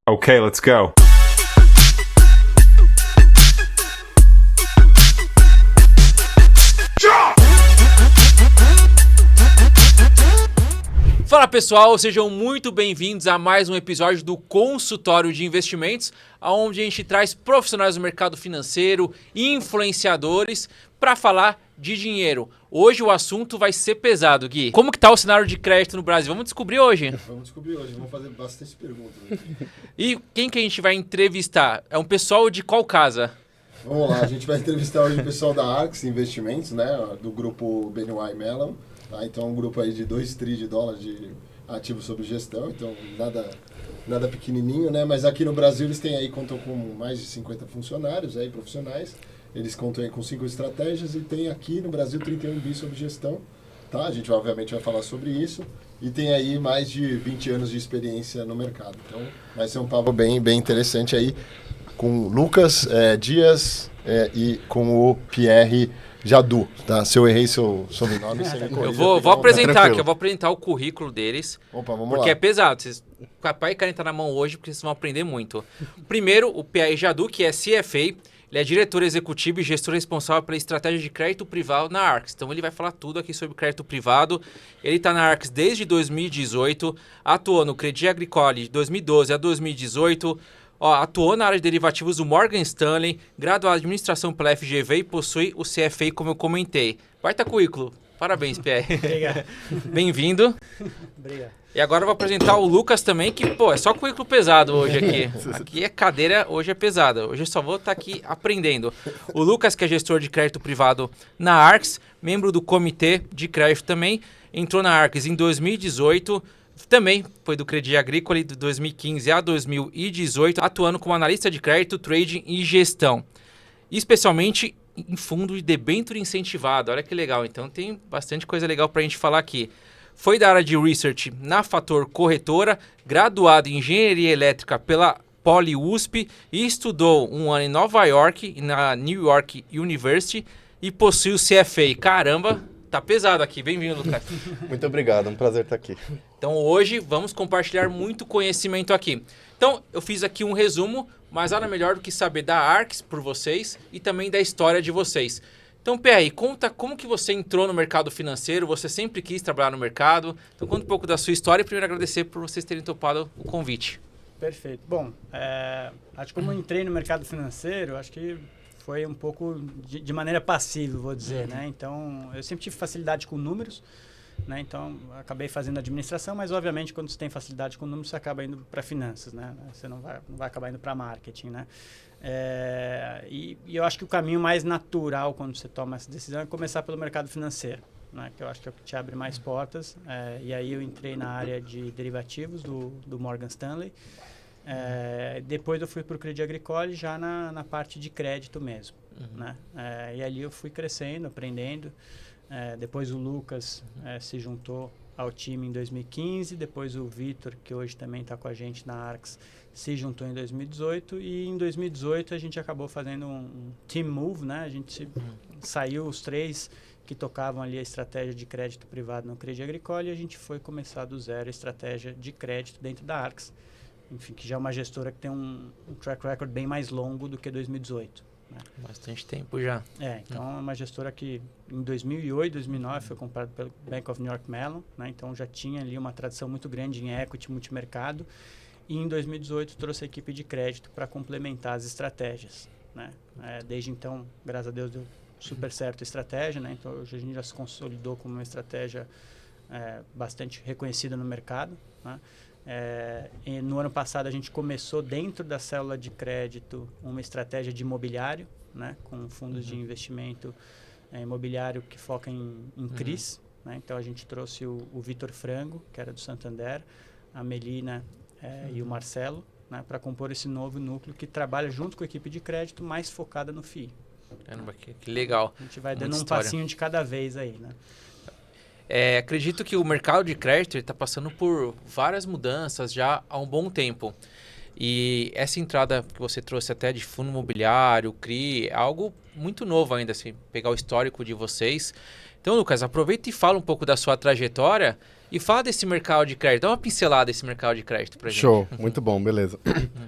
Okay, let's go. Fala pessoal, sejam muito bem-vindos a mais um episódio do Consultório de Investimentos, onde a gente traz profissionais do mercado financeiro, influenciadores, para falar de dinheiro. Hoje o assunto vai ser pesado, Gui. Como que tá o cenário de crédito no Brasil? Vamos descobrir hoje. Vamos fazer bastante perguntas aqui. E quem que a gente vai entrevistar? É um pessoal de qual casa? Vamos lá, a gente vai entrevistar hoje o pessoal da Arx Investimentos, né, do grupo BNY Mellon. Tá? Então, um grupo aí de 2 trilhões de dólares de ativos sob gestão, então nada pequenininho, né? Mas aqui no Brasil eles têm aí, contam com mais de 50 funcionários aí, profissionais. Eles contam aí com 5 estratégias e tem aqui no Brasil 31 bi sob gestão, tá? A gente obviamente vai falar sobre isso. E tem aí mais de 20 anos de experiência no mercado. Então, vai ser um papo bem interessante aí com Lucas Dias e com o Pierre Jadu, tá? Se eu errei seu sobrenome, você me corrija. Eu vou apresentar aqui, eu vou apresentar o currículo deles. Opa, vamos porque lá. é pesado. Vocês, papai e caneta na mão hoje, porque vocês vão aprender muito. Primeiro, o Pierre Jadu, que é CFA. Ele é diretor executivo e gestor responsável pela estratégia de crédito privado na Arx. Então ele vai falar tudo aqui sobre crédito privado. Ele está na Arx desde 2018, atuou no Crédit Agricole de 2012 a 2018, atuou na área de derivativos do Morgan Stanley, graduado em administração pela FGV e possui o CFA, como eu comentei. Baita currículo. Parabéns, Pierre. Obrigado. Bem-vindo. Obrigado. E agora eu vou apresentar o Lucas também, que, é só currículo pesado hoje aqui. Aqui é cadeira, hoje é pesada. Hoje eu só vou estar aqui aprendendo. O Lucas, que é gestor de crédito privado na Arx, membro do comitê de crédito também, entrou na Arx em 2018, também foi do Crédit Agricole de 2015 a 2018, atuando como analista de crédito, trading e gestão. Especialmente em fundo de debênture incentivado. Olha que legal. Então tem bastante coisa legal para a gente falar aqui. Foi da área de Research na Fator Corretora, graduado em Engenharia Elétrica pela Poli USP e estudou um ano em Nova York, na New York University, e possui o CFA. Caramba, tá pesado aqui. Bem-vindo, Lucas. Muito obrigado, é um prazer estar aqui. Então hoje vamos compartilhar muito conhecimento aqui. Então eu fiz aqui um resumo, mas nada melhor do que saber da Arx por vocês e também da história de vocês. Então, PR, conta como que você entrou no mercado financeiro, você sempre quis trabalhar no mercado. Então, conta um pouco da sua história e primeiro agradecer por vocês terem topado o convite. Perfeito. Bom, acho que como eu entrei no mercado financeiro, acho que foi um pouco de maneira passiva, vou dizer, né? Então, eu sempre tive facilidade com números, né? Então, acabei fazendo administração, mas obviamente quando você tem facilidade com números, você acaba indo para finanças, né? Você não vai acabar indo para marketing, né? E eu acho que o caminho mais natural quando você toma essa decisão é começar pelo mercado financeiro, né? Que eu acho que é o que te abre mais portas. E aí eu entrei na área de derivativos do Morgan Stanley. Depois eu fui para o Crédit Agricole já na parte de crédito mesmo, né? E ali eu fui crescendo, aprendendo. Depois o Lucas se juntou ao time em 2015, depois o Vitor, que hoje também está com a gente na Arx, se juntou em 2018 e em 2018 a gente acabou fazendo um team move, né? A gente saiu os 3 que tocavam ali a estratégia de crédito privado no Crédit Agricole e a gente foi começar do zero a estratégia de crédito dentro da Arx, enfim, que já é uma gestora que tem um track record bem mais longo do que 2018. Né? Bastante tempo já. Então é uma gestora que em 2008, 2009 foi comprada pelo Bank of New York Mellon, né? Então já tinha ali uma tradição muito grande em equity, multimercado. E em 2018 trouxe a equipe de crédito para complementar as estratégias, né? Desde então, graças a Deus, deu super certo a estratégia, né? Então hoje a gente já se consolidou como uma estratégia bastante reconhecida no mercado, né? E no ano passado a gente começou dentro da célula de crédito uma estratégia de imobiliário, né? Com fundos de investimento imobiliário que foca em CRIs, né? Então a gente trouxe o Vitor Frango, que era do Santander, a Melina e o Marcelo, né, para compor esse novo núcleo que trabalha junto com a equipe de crédito mais focada no FII. Caramba, que legal. A gente vai dando um passinho de cada vez aí, né? Acredito que o mercado de crédito está passando por várias mudanças já há um bom tempo. E essa entrada que você trouxe até de fundo imobiliário, CRI, é algo muito novo ainda, assim, pegar o histórico de vocês. Então, Lucas, aproveita e fala um pouco da sua trajetória E fala desse mercado de crédito, dá uma pincelada desse mercado de crédito pra gente. Show, muito bom, beleza.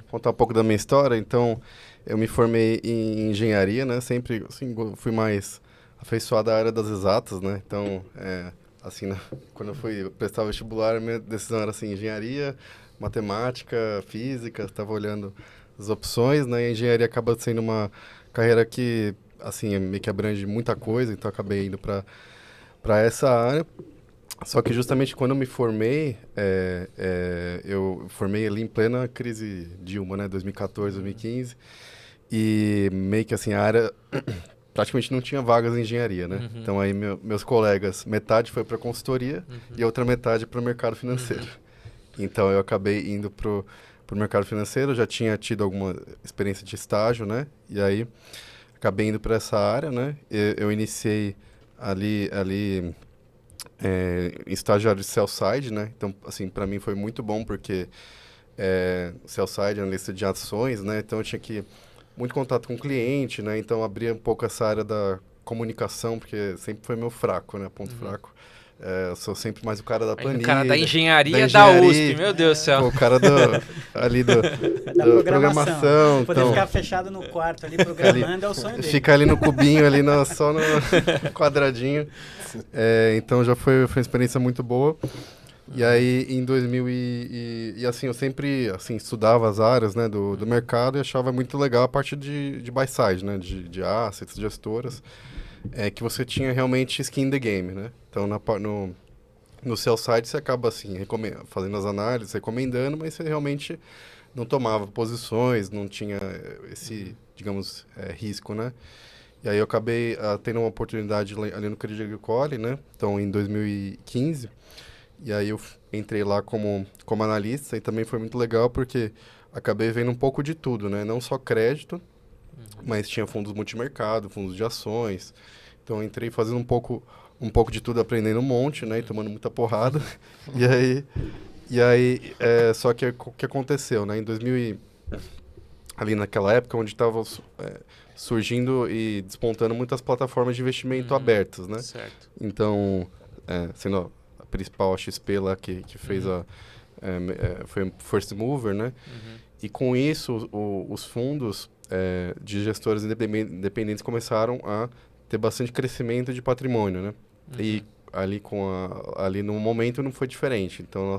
Contar um pouco da minha história. Então, eu me formei em engenharia, né? Sempre assim, fui mais afeiçoado à área das exatas, né? Então, assim, né? Quando eu fui prestar o vestibular, a minha decisão era assim, engenharia, matemática, física, estava olhando as opções, né? E a engenharia acaba sendo uma carreira que, assim, meio que abrange muita coisa, então acabei indo para essa área. Só que justamente quando eu me formei, eu formei ali em plena crise Dilma, né? 2014, 2015. E meio que assim, a área praticamente não tinha vagas em engenharia, né? Uhum. Então aí meus colegas, metade foi para consultoria e a outra metade para o mercado financeiro. Então eu acabei indo pro mercado financeiro, já tinha tido alguma experiência de estágio, né? E aí acabei indo para essa área, né? Eu iniciei ali estagiário de sell-side, né? Então, assim, para mim foi muito bom porque sell-side, analista de ações, né? Então eu tinha muito contato com o cliente, né? Então abria um pouco essa área da comunicação, porque sempre foi meu fraco, né? Ponto fraco. Eu sou sempre mais o cara da planilha. O cara da engenharia da USP, meu Deus do céu. O cara ali da programação. Poder então, ficar fechado no quarto ali programando é o sonho dele. Fica ali no cubinho, ali só no quadradinho. Então já foi uma experiência muito boa. E aí, em 2000 e assim, eu sempre assim, estudava as áreas, né, do mercado e achava muito legal a parte de buy side, né, de assets, gestoras, que você tinha realmente skin in the game, né? Então, no sell side você acaba assim, fazendo as análises, recomendando, mas você realmente não tomava posições, não tinha esse, digamos, risco, né? E aí eu acabei tendo uma oportunidade ali no Crédit Agricole, né? Então, em 2015... E aí eu entrei lá como analista e também foi muito legal porque acabei vendo um pouco de tudo, né? Não só crédito, mas tinha fundos multimercado, fundos de ações. Então eu entrei fazendo um pouco de tudo, aprendendo um monte, né? E tomando muita porrada. E aí só que o que aconteceu, né? Em 2000 ali naquela época onde estava surgindo e despontando muitas plataformas de investimento abertas, né? Certo. Então, sendo a principal, a XP lá, que fez foi first mover, né? E com isso, os fundos de gestores independentes começaram a ter bastante crescimento de patrimônio, né? E ali no momento não foi diferente. Então,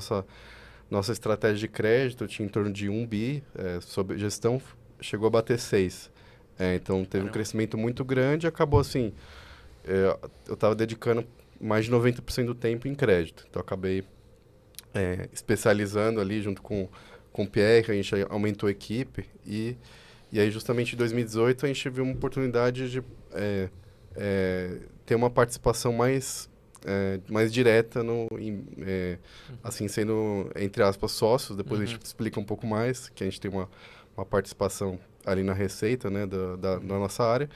nossa estratégia de crédito tinha em torno de 1 bi, sob gestão chegou a bater 6. Então, teve um crescimento muito grande e acabou assim, eu estava dedicando mais de 90% do tempo em crédito. Então, acabei especializando ali junto com o Pierre, a gente aumentou a equipe e aí, justamente em 2018, a gente viu uma oportunidade de ter uma participação mais direta, assim, sendo, entre aspas, sócios. Depois a gente explica um pouco mais, que a gente tem uma participação ali na receita, né, da nossa área,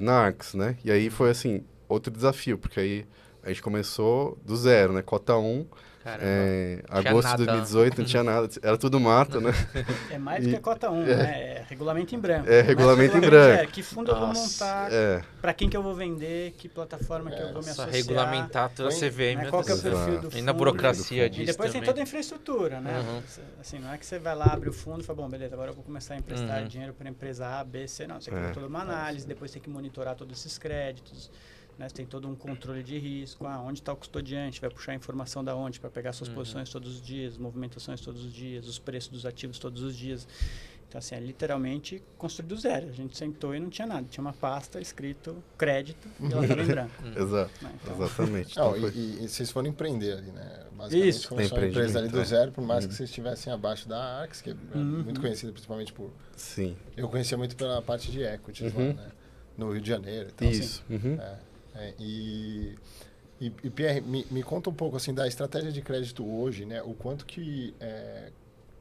na Arx, né? E aí foi, assim, outro desafio, porque aí a gente começou do zero, né? Cota 1, agosto de 2018, não tinha nada, era tudo mato, né? É mais do que a cota 1, né? É regulamento em branco. Regulamento em branco. Que fundo eu vou montar, para quem que eu vou vender, que plataforma que eu vou me associar. Regulamentar toda a CVM. Né? Qual que é o perfil do fundo. E na burocracia disso. E depois também. tem toda a infraestrutura, né? Assim, não é que você vai lá, abre o fundo e fala, bom, beleza, agora eu vou começar a emprestar dinheiro para a empresa A, B, C. Não, você tem toda uma análise, depois tem que monitorar todos esses créditos. Né, você tem todo um controle de risco, onde está o custodiante, vai puxar a informação da onde para pegar suas posições todos os dias, movimentações todos os dias, os preços dos ativos todos os dias. Então, assim, é literalmente construir do zero. A gente sentou e não tinha nada. Tinha uma pasta escrito crédito e ela estava em branco. Exato, Né, então, exatamente. Não, e vocês foram empreender ali, né? Basicamente, isso. começou a empresa ali do zero, por mais que vocês estivessem abaixo da Arx, que é muito conhecida principalmente por... Sim. Eu conhecia muito pela parte de equities lá, né? No Rio de Janeiro e tal. Isso. Assim. E Pierre, me conta um pouco assim da estratégia de crédito hoje, né? O quanto que,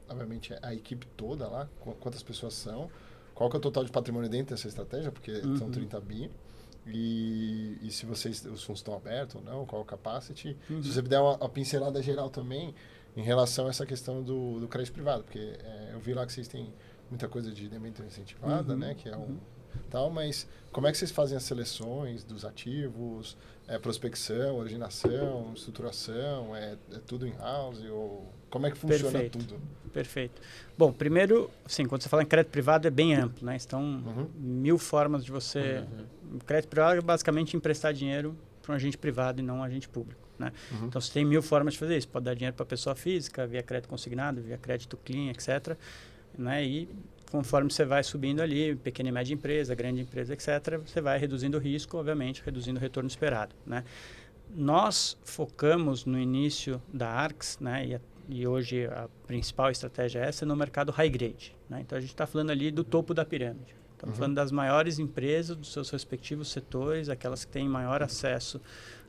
obviamente, a equipe toda lá, quantas pessoas são, qual que é o total de patrimônio dentro dessa estratégia, porque são 30 bi, e se os fundos estão abertos ou não, qual é o capacity. Se você der uma pincelada geral também em relação a essa questão do crédito privado, porque eu vi lá que vocês têm muita coisa de debênture incentivada, né? Que é tal, mas como é que vocês fazem as seleções dos ativos, prospecção, originação, estruturação, é tudo in-house, ou como é que funciona tudo? Perfeito. Bom, primeiro, assim, quando você fala em crédito privado é bem amplo, né? Então, 1000 formas de você... Crédito privado é basicamente emprestar dinheiro para um agente privado e não um agente público, né? Então, você tem 1000 formas de fazer isso. Pode dar dinheiro para pessoa física, via crédito consignado, via crédito clean, etc., né? E conforme você vai subindo ali, pequena e média empresa, grande empresa, etc., você vai reduzindo o risco, obviamente, reduzindo o retorno esperado, né? Nós focamos no início da Arx, né? E hoje a principal estratégia é essa no mercado high grade, né? Então, a gente está falando ali do topo da pirâmide. Estamos falando das maiores empresas dos seus respectivos setores, aquelas que têm maior acesso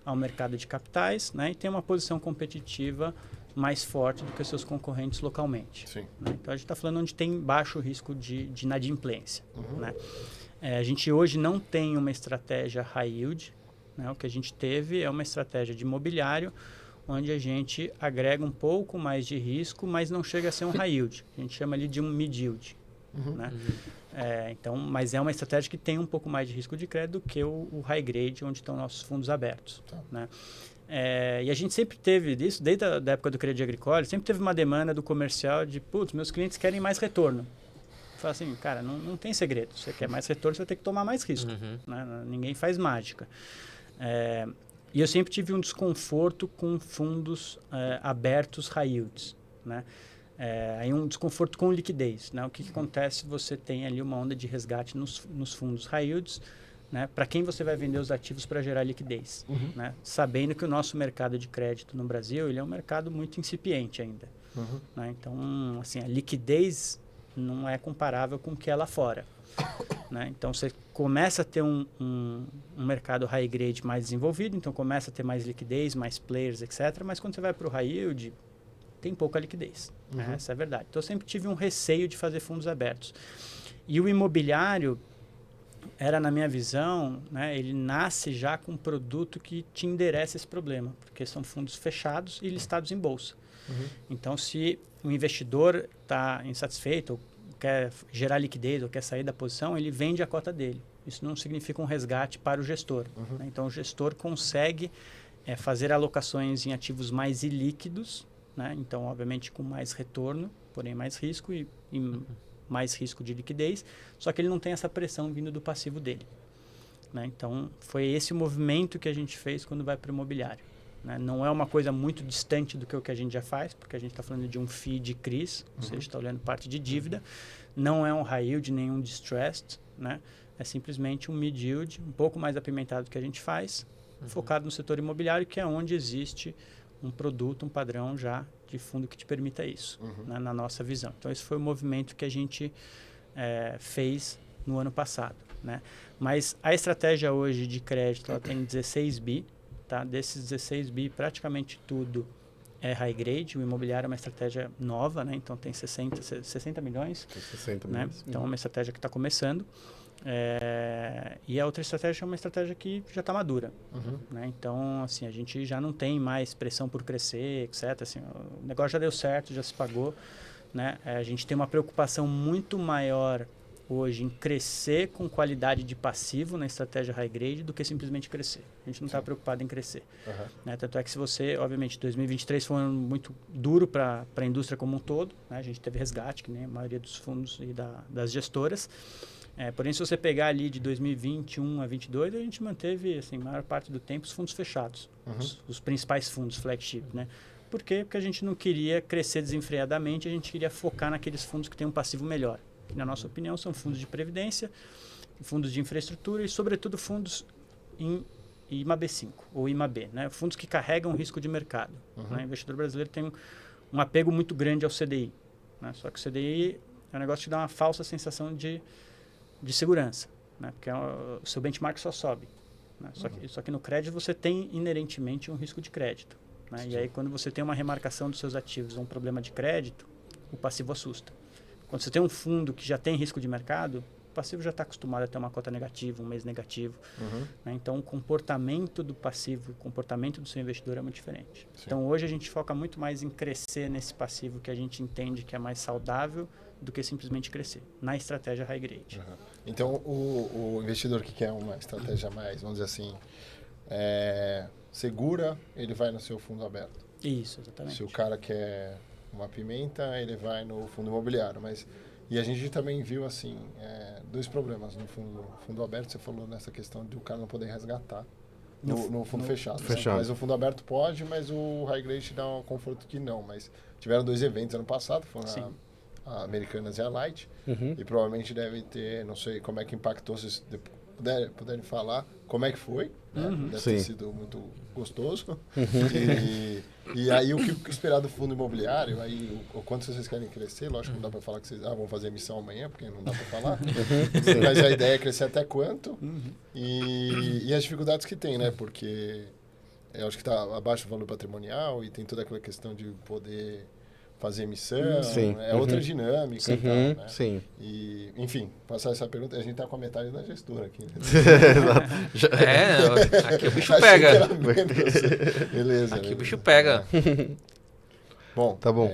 ao mercado de capitais, né? E tem uma posição competitiva mais forte do que os seus concorrentes localmente. Sim. Né? Então, a gente está falando onde tem baixo risco de inadimplência. Né? A gente hoje não tem uma estratégia high yield, né? O que a gente teve é uma estratégia de imobiliário, onde a gente agrega um pouco mais de risco, mas não chega a ser um high yield. A gente chama ali de um mid yield. Né? Então, mas é uma estratégia que tem um pouco mais de risco de crédito do que o high grade, onde estão nossos fundos abertos. Né? E a gente sempre teve isso, desde a época do Crédito Agricole, sempre teve uma demanda do comercial de, putz, meus clientes querem mais retorno. Fala assim, cara, não tem segredo. Você quer mais retorno, você vai ter que tomar mais risco. Né? Ninguém faz mágica. E eu sempre tive um desconforto com fundos abertos high yields, né? Aí um desconforto com liquidez, né? O que acontece se você tem ali uma onda de resgate nos fundos high yields, né? Para quem você vai vender os ativos para gerar liquidez, né? Sabendo que o nosso mercado de crédito no Brasil ele é um mercado muito incipiente ainda, né? Então, assim, a liquidez não é comparável com o que é lá fora. Né? Então, você começa a ter um mercado high grade mais desenvolvido, então começa a ter mais liquidez, mais players, etc. Mas quando você vai para o high yield, tem pouca liquidez. Né? Essa é a verdade. Então, eu sempre tive um receio de fazer fundos abertos. E o imobiliário, era na minha visão, né, ele nasce já com um produto que te endereça esse problema, porque são fundos fechados e listados em bolsa. Então, se o investidor está insatisfeito, ou quer gerar liquidez ou quer sair da posição, ele vende a cota dele. Isso não significa um resgate para o gestor. Né? Então, o gestor consegue fazer alocações em ativos mais ilíquidos, né? Então, obviamente, com mais retorno, porém mais risco e mais risco de liquidez, só que ele não tem essa pressão vindo do passivo dele. Né? Então, foi esse o movimento que a gente fez quando vai para o imobiliário. Né? Não é uma coisa muito distante do que o que a gente já faz, porque a gente está falando de um FII de CRIs, ou seja, está olhando parte de dívida. Não é um high yield, nem um distressed, né? É simplesmente um mid yield, um pouco mais apimentado do que a gente faz, focado no setor imobiliário, que é onde existe um produto, um padrão já de fundo que te permita isso, né? Na nossa visão. Então, esse foi o movimento que a gente fez no ano passado. Né? Mas a estratégia hoje de crédito ela tem 16 bi. Tá? Desses 16 bi, praticamente tudo é high grade. O imobiliário é uma estratégia nova, né? Então tem 60 milhões. 60 né? milhões. Então é uma estratégia que está começando. E a outra estratégia é uma estratégia que já está madura. Né? Então, assim, a gente já não tem mais pressão por crescer, etc. Assim, o negócio já deu certo, já se pagou. Né? A gente tem uma preocupação muito maior hoje em crescer com qualidade de passivo na estratégia high grade do que simplesmente crescer. A gente não está preocupado em crescer. Né? Tanto é que se você, obviamente, 2023 foi um ano muito duro para a indústria como um todo. Né? A gente teve resgate, que nem a maioria dos fundos e das gestoras. Porém, se você pegar ali de 2021 a 2022, a gente manteve, assim, a maior parte do tempo, os fundos fechados. Os principais fundos, flagship, né? Por quê? Porque a gente não queria crescer desenfreadamente, a gente queria focar naqueles fundos que têm um passivo melhor. Que, na nossa opinião, são fundos de previdência, fundos de infraestrutura e, sobretudo, fundos em IMAB5 ou IMAB, né? Fundos que carregam risco de mercado. Né? O investidor brasileiro tem um apego muito grande ao CDI. Né? Só que o CDI é um negócio que dá uma falsa sensação de segurança, né? Porque o seu benchmark só sobe. Né? Só que no crédito você tem inerentemente um risco de crédito. Né? E aí, quando você tem uma remarcação dos seus ativos ou um problema de crédito, o passivo assusta. Quando você tem um fundo que já tem risco de mercado, passivo já está acostumado a ter uma cota negativa, um mês negativo. Uhum. Né? Então, o comportamento do passivo, o comportamento do seu investidor é muito diferente. Sim. Então, hoje a gente foca muito mais em crescer nesse passivo que a gente entende que é mais saudável do que simplesmente crescer, na estratégia high grade. Uhum. Então, o investidor que quer uma estratégia mais, vamos dizer assim, segura, ele vai no seu fundo aberto. Isso, exatamente. Se o cara quer uma pimenta, ele vai no fundo imobiliário. E a gente também viu, assim, dois problemas no fundo aberto. Você falou nessa questão de o cara não poder resgatar no fundo fechado. Fechado. Mas o fundo aberto pode, mas o high grade te dá um conforto que não. Mas tiveram 2 eventos ano passado, foram a Americanas e a Light. Uhum. E provavelmente deve ter, não sei como é que impactou, se puderem falar como é que foi, né? Deve ter sido muito gostoso. E aí o que esperar do fundo imobiliário, aí o quanto vocês querem crescer, lógico que não dá para falar que vocês vão fazer emissão amanhã, porque não dá para falar, mas a ideia é crescer até quanto e as dificuldades que tem, né? Porque eu acho que está abaixo do valor patrimonial e tem toda aquela questão de poder fazer emissão, Sim. outra dinâmica e tal, né? Sim. E, enfim, passar essa pergunta, a gente tá com a metade da gestora aqui. Né? Aqui o bicho Achei que era pega. menos. Beleza. Aqui o bicho pega. Bom, Tá bom.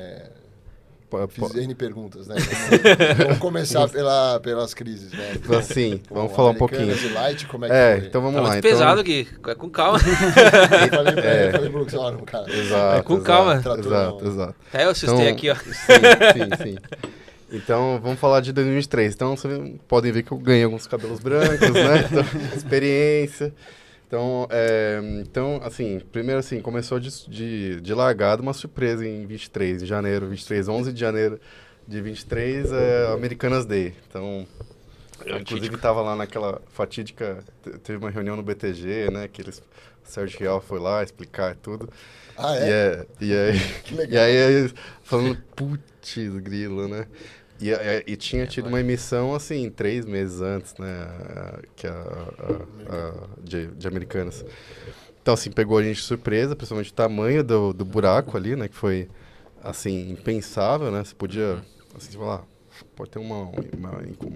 Fiz N perguntas, né? Vamos começar pelas crises, né? Assim, vamos falar um pouquinho. Americanas e Light, como é que foi? Então vamos Tá lá. muito pesado aqui, com calma. Eu falei pro Luciano, cara. Exato. Com calma. Exato. Até eu assustei Então, aqui, ó. Sim. Então, vamos falar de 2023. Então, vocês podem ver que eu ganhei alguns cabelos brancos, né? Então, experiência. Então, assim, primeiro assim, começou de largada uma surpresa em 23, em janeiro, 23, 11 de janeiro de 23, Americanas Day. Então, eu inclusive estava lá naquela fatídica, teve uma reunião no BTG, né, que Sérgio Rial foi lá explicar tudo. Ah, é? E aí, Que legal. e aí falando, putz, grilo, né? E tinha tido uma emissão, assim, 3 meses antes, né, de Americanas. Então, assim, pegou a gente de surpresa, principalmente o tamanho do buraco ali, né, que foi, assim, impensável, né, você podia, assim, falar, pode ter uma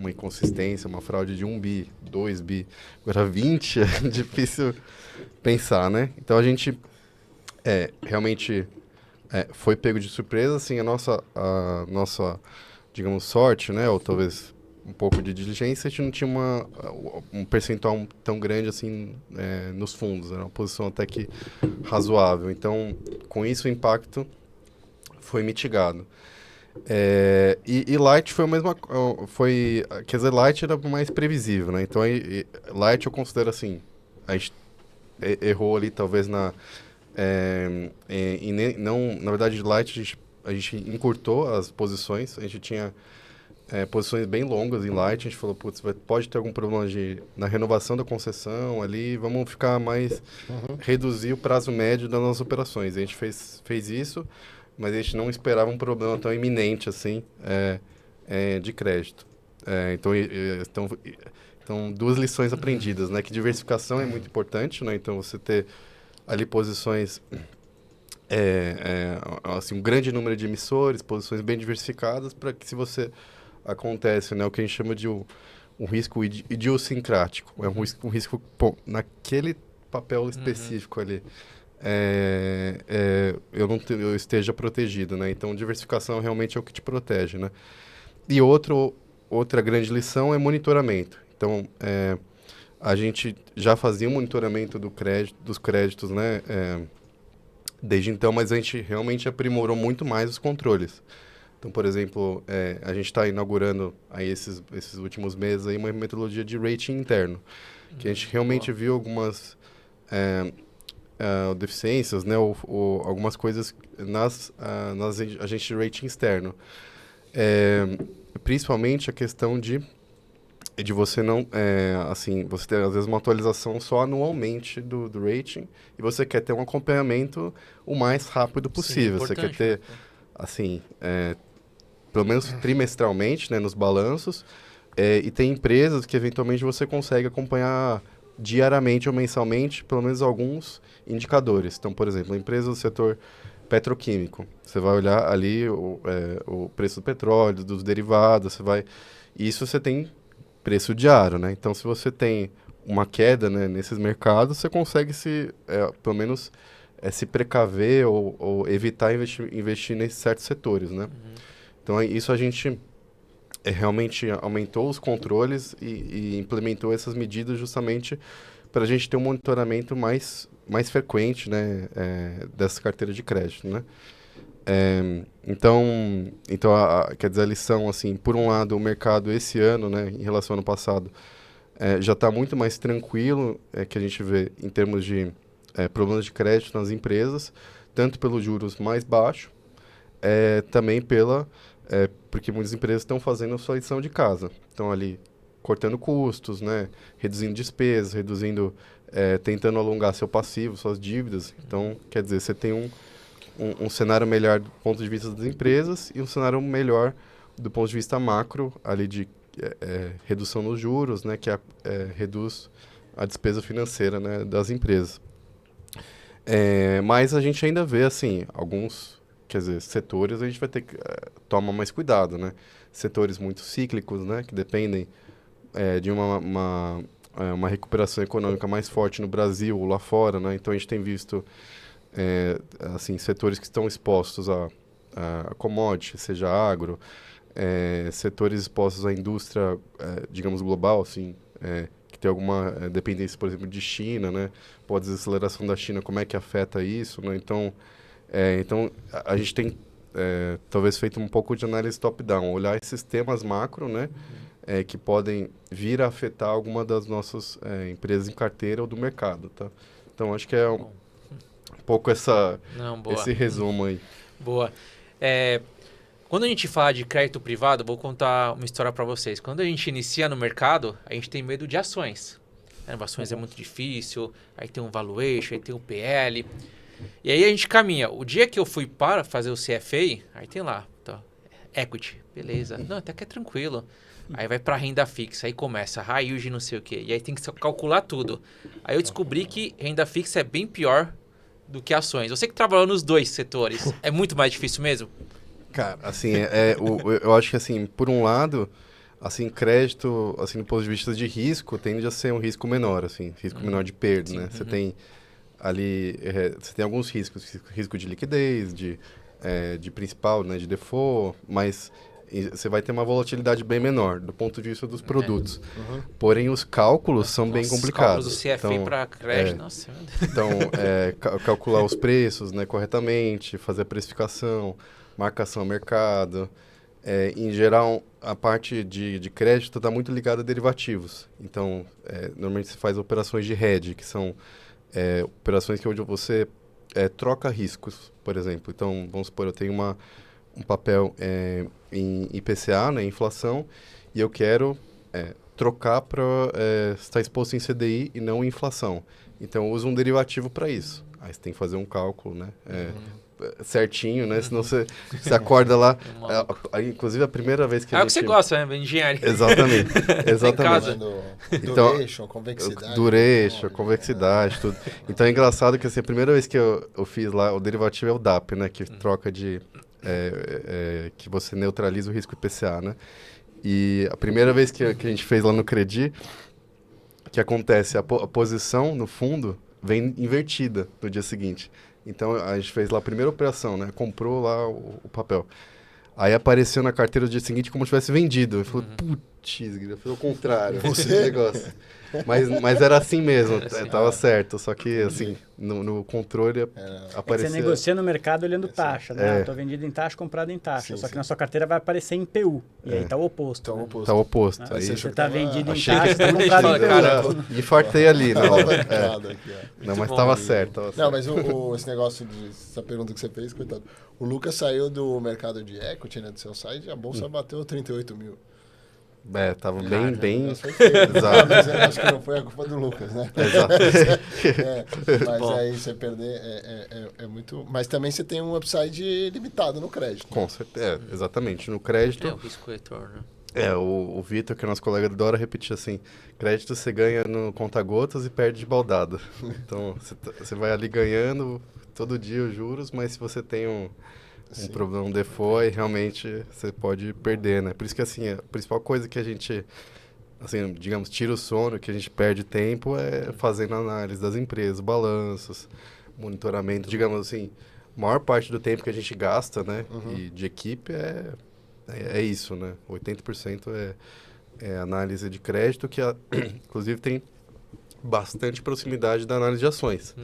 inconsistência, uma fraude de 1 bi, 2 bi, agora 20 é difícil pensar, né? Então, a gente realmente foi pego de surpresa, assim, a nossa digamos, sorte, né, ou talvez um pouco de diligência, a gente não tinha um percentual tão grande assim nos fundos, era uma posição até que razoável. Então, com isso, o impacto foi mitigado. E Light foi a mesma... quer dizer, Light era mais previsível, né? Então, Light eu considero assim, a gente errou ali talvez na verdade, Light a gente encurtou as posições, a gente tinha posições bem longas em Light, a gente falou, putz, pode ter algum problema na renovação da concessão ali, vamos ficar mais, reduzir o prazo médio das nossas operações. A gente fez isso, mas a gente não esperava um problema tão iminente assim, de crédito. Então, 2 lições aprendidas, né, que diversificação é muito importante, né, então você ter ali posições... assim, um grande número de emissores, posições bem diversificadas, para que se você acontece, né, o que a gente chama de um risco idiosincrático, um risco naquele papel específico ali, eu esteja protegido, né? Então, diversificação realmente é o que te protege, né? E outra grande lição é monitoramento. Então, a gente já fazia um monitoramento dos créditos, né? Desde então, mas a gente realmente aprimorou muito mais os controles. Então, por exemplo, a gente está inaugurando aí esses últimos meses aí uma metodologia de rating interno, que a gente realmente viu algumas deficiências, né, ou algumas coisas nas agentes de rating externo. Principalmente a questão de você não, assim, você ter às vezes uma atualização só anualmente do rating e você quer ter um acompanhamento o mais rápido possível. Sim, você quer ter, assim, pelo menos trimestralmente, né, nos balanços, e tem empresas que eventualmente você consegue acompanhar diariamente ou mensalmente, pelo menos alguns indicadores. Então, por exemplo, a empresa do setor petroquímico, você vai olhar ali o preço do petróleo, dos derivados, isso você tem preço diário, né? Então, se você tem uma queda, né, nesses mercados, você consegue pelo menos, se precaver ou evitar investir nesses certos setores, né? Então, isso a gente realmente aumentou os controles e implementou essas medidas justamente para a gente ter um monitoramento mais frequente, né, dessa carteira de crédito, né? Então quer dizer, a lição, assim, por um lado, o mercado esse ano, né, em relação ao ano passado, já está muito mais tranquilo, que a gente vê em termos de problemas de crédito nas empresas, tanto pelos juros mais baixos, também porque muitas empresas estão fazendo a sua lição de casa. Estão ali cortando custos, né, reduzindo despesas, tentando alongar seu passivo, suas dívidas. Então, quer dizer, você tem um cenário melhor do ponto de vista das empresas e um cenário melhor do ponto de vista macro, ali de redução nos juros, né, que reduz a despesa financeira, né, das empresas. Mas a gente ainda vê, assim, alguns, quer dizer, setores a gente vai ter que tomar mais cuidado, né? Setores muito cíclicos, né, que dependem de uma recuperação econômica mais forte no Brasil ou lá fora, né? Então a gente tem visto assim, setores que estão expostos a commodity, seja agro, setores expostos à indústria, digamos, global, assim, que tem alguma dependência, por exemplo, de China, né? Pode a desaceleração da China, como é que afeta isso, né? Então a gente tem talvez feito um pouco de análise top-down, olhar esses temas macro, né? Que podem vir a afetar alguma das nossas empresas em carteira ou do mercado, tá? Então, acho que é um pouco esse resumo aí. Boa. Quando a gente fala de crédito privado, vou contar uma história para vocês. Quando a gente inicia no mercado, a gente tem medo de ações. Ações é muito difícil, aí tem um valuation, aí tem um PL. E aí a gente caminha. O dia que eu fui para fazer o CFA, aí tem lá, tá, equity, beleza. Não, até que é tranquilo. Aí vai para renda fixa, aí começa high yield não sei o quê. E aí tem que calcular tudo. Aí eu descobri que renda fixa é bem pior do que ações. Você que trabalhou nos dois setores, é muito mais difícil mesmo? Cara, assim, eu acho que, assim, por um lado, assim, crédito, assim, do ponto de vista de risco, tende a ser um risco menor, assim, risco menor de perda, né? Você tem ali, você tem alguns riscos, risco de liquidez, de principal, né, de default, mas você vai ter uma volatilidade bem menor do ponto de vista dos produtos. Porém, os cálculos são bem complicados. Os cálculos do CFA para crédito, nossa. Então, calcular os preços, né, corretamente, fazer a precificação, marcação ao mercado. Em geral, a parte de crédito está muito ligada a derivativos. Então, normalmente se faz operações de hedge, que são operações que onde você troca riscos, por exemplo. Então, vamos supor, eu tenho um papel em IPCA, né, inflação, e eu quero trocar para estar exposto em CDI e não em inflação. Então, eu uso um derivativo para isso. Aí você tem que fazer um cálculo, né? Certinho, né? Senão você acorda lá. Inclusive, a primeira vez que o que você gosta, né? Engenharia. Exatamente. Exatamente. Então, duration, convexidade, tudo. Então, é engraçado que, assim, a primeira vez que eu fiz lá, o derivativo é o DAP, né? Que troca de... que você neutraliza o risco IPCA, né? E a primeira vez que a gente fez lá no Credi, que acontece, a posição no fundo vem invertida no dia seguinte. Então, a gente fez lá a primeira operação, né? Comprou lá o papel. Aí apareceu na carteira no dia seguinte como se tivesse vendido. Eu falei, putz, eu fiz o contrário. Esse negócio. Mas era assim mesmo, tava certo. Só que, assim, no controle aparecia... Você negocia no mercado olhando taxa, né? Eu tô vendido em taxa, comprado em taxa. Só que na sua carteira vai aparecer em PU. E aí tá o oposto. Tá o oposto. Aí você tá vendido em taxa, tá comprado em PU. Cara, infartei ali. Não, mas tava certo. Não, mas esse negócio essa pergunta que você fez, coitado. O Lucas saiu do mercado de equity, né, do seu site, e a bolsa bateu 38 mil. Tava bem... Exato. Mas eu acho que não foi a culpa do Lucas, né? Exato. Mas aí você perder é muito... Mas também você tem um upside limitado no crédito. Com certeza, exatamente. No crédito... o risco retorno. O Vitor, que é nosso colega, adora repetir assim, crédito você ganha no conta-gotas e perde de baldada. Então, você vai ali ganhando todo dia os juros, mas se você tem um problema, um default, realmente você pode perder, né? Por isso que, assim, a principal coisa que a gente assim, digamos, tira o sono, que a gente perde tempo é fazendo análise das empresas, balanços, monitoramento, digamos assim, a maior parte do tempo que a gente gasta, né, e de equipe é isso, né, 80% é análise de crédito, que inclusive tem bastante proximidade da análise de ações.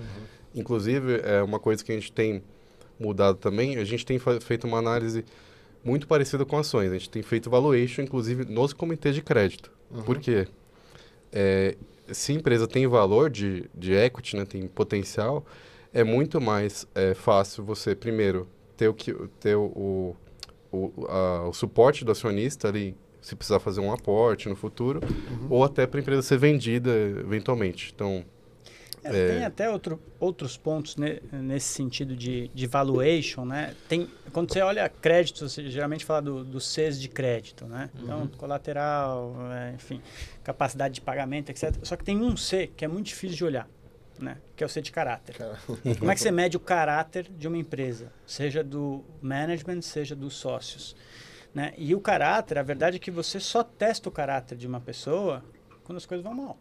Inclusive, é uma coisa que a gente tem mudado também, a gente tem feito uma análise muito parecida com ações, a gente tem feito valuation, inclusive, nos comitês de crédito. Por quê? Se a empresa tem valor de equity, né, tem potencial, é muito mais fácil você, primeiro, ter o suporte do acionista ali, se precisar fazer um aporte no futuro, ou até para a empresa ser vendida eventualmente. Então, tem até outros pontos nesse sentido de valuation, né? Quando você olha crédito, você geralmente fala do Cs de crédito, né? Então, colateral, enfim, capacidade de pagamento, etc. Só que tem um C que é muito difícil de olhar, né? Que é o C de caráter. Como é que você mede o caráter de uma empresa? Seja do management, seja dos sócios, né? E o caráter, a verdade é que você só testa o caráter de uma pessoa quando as coisas vão mal.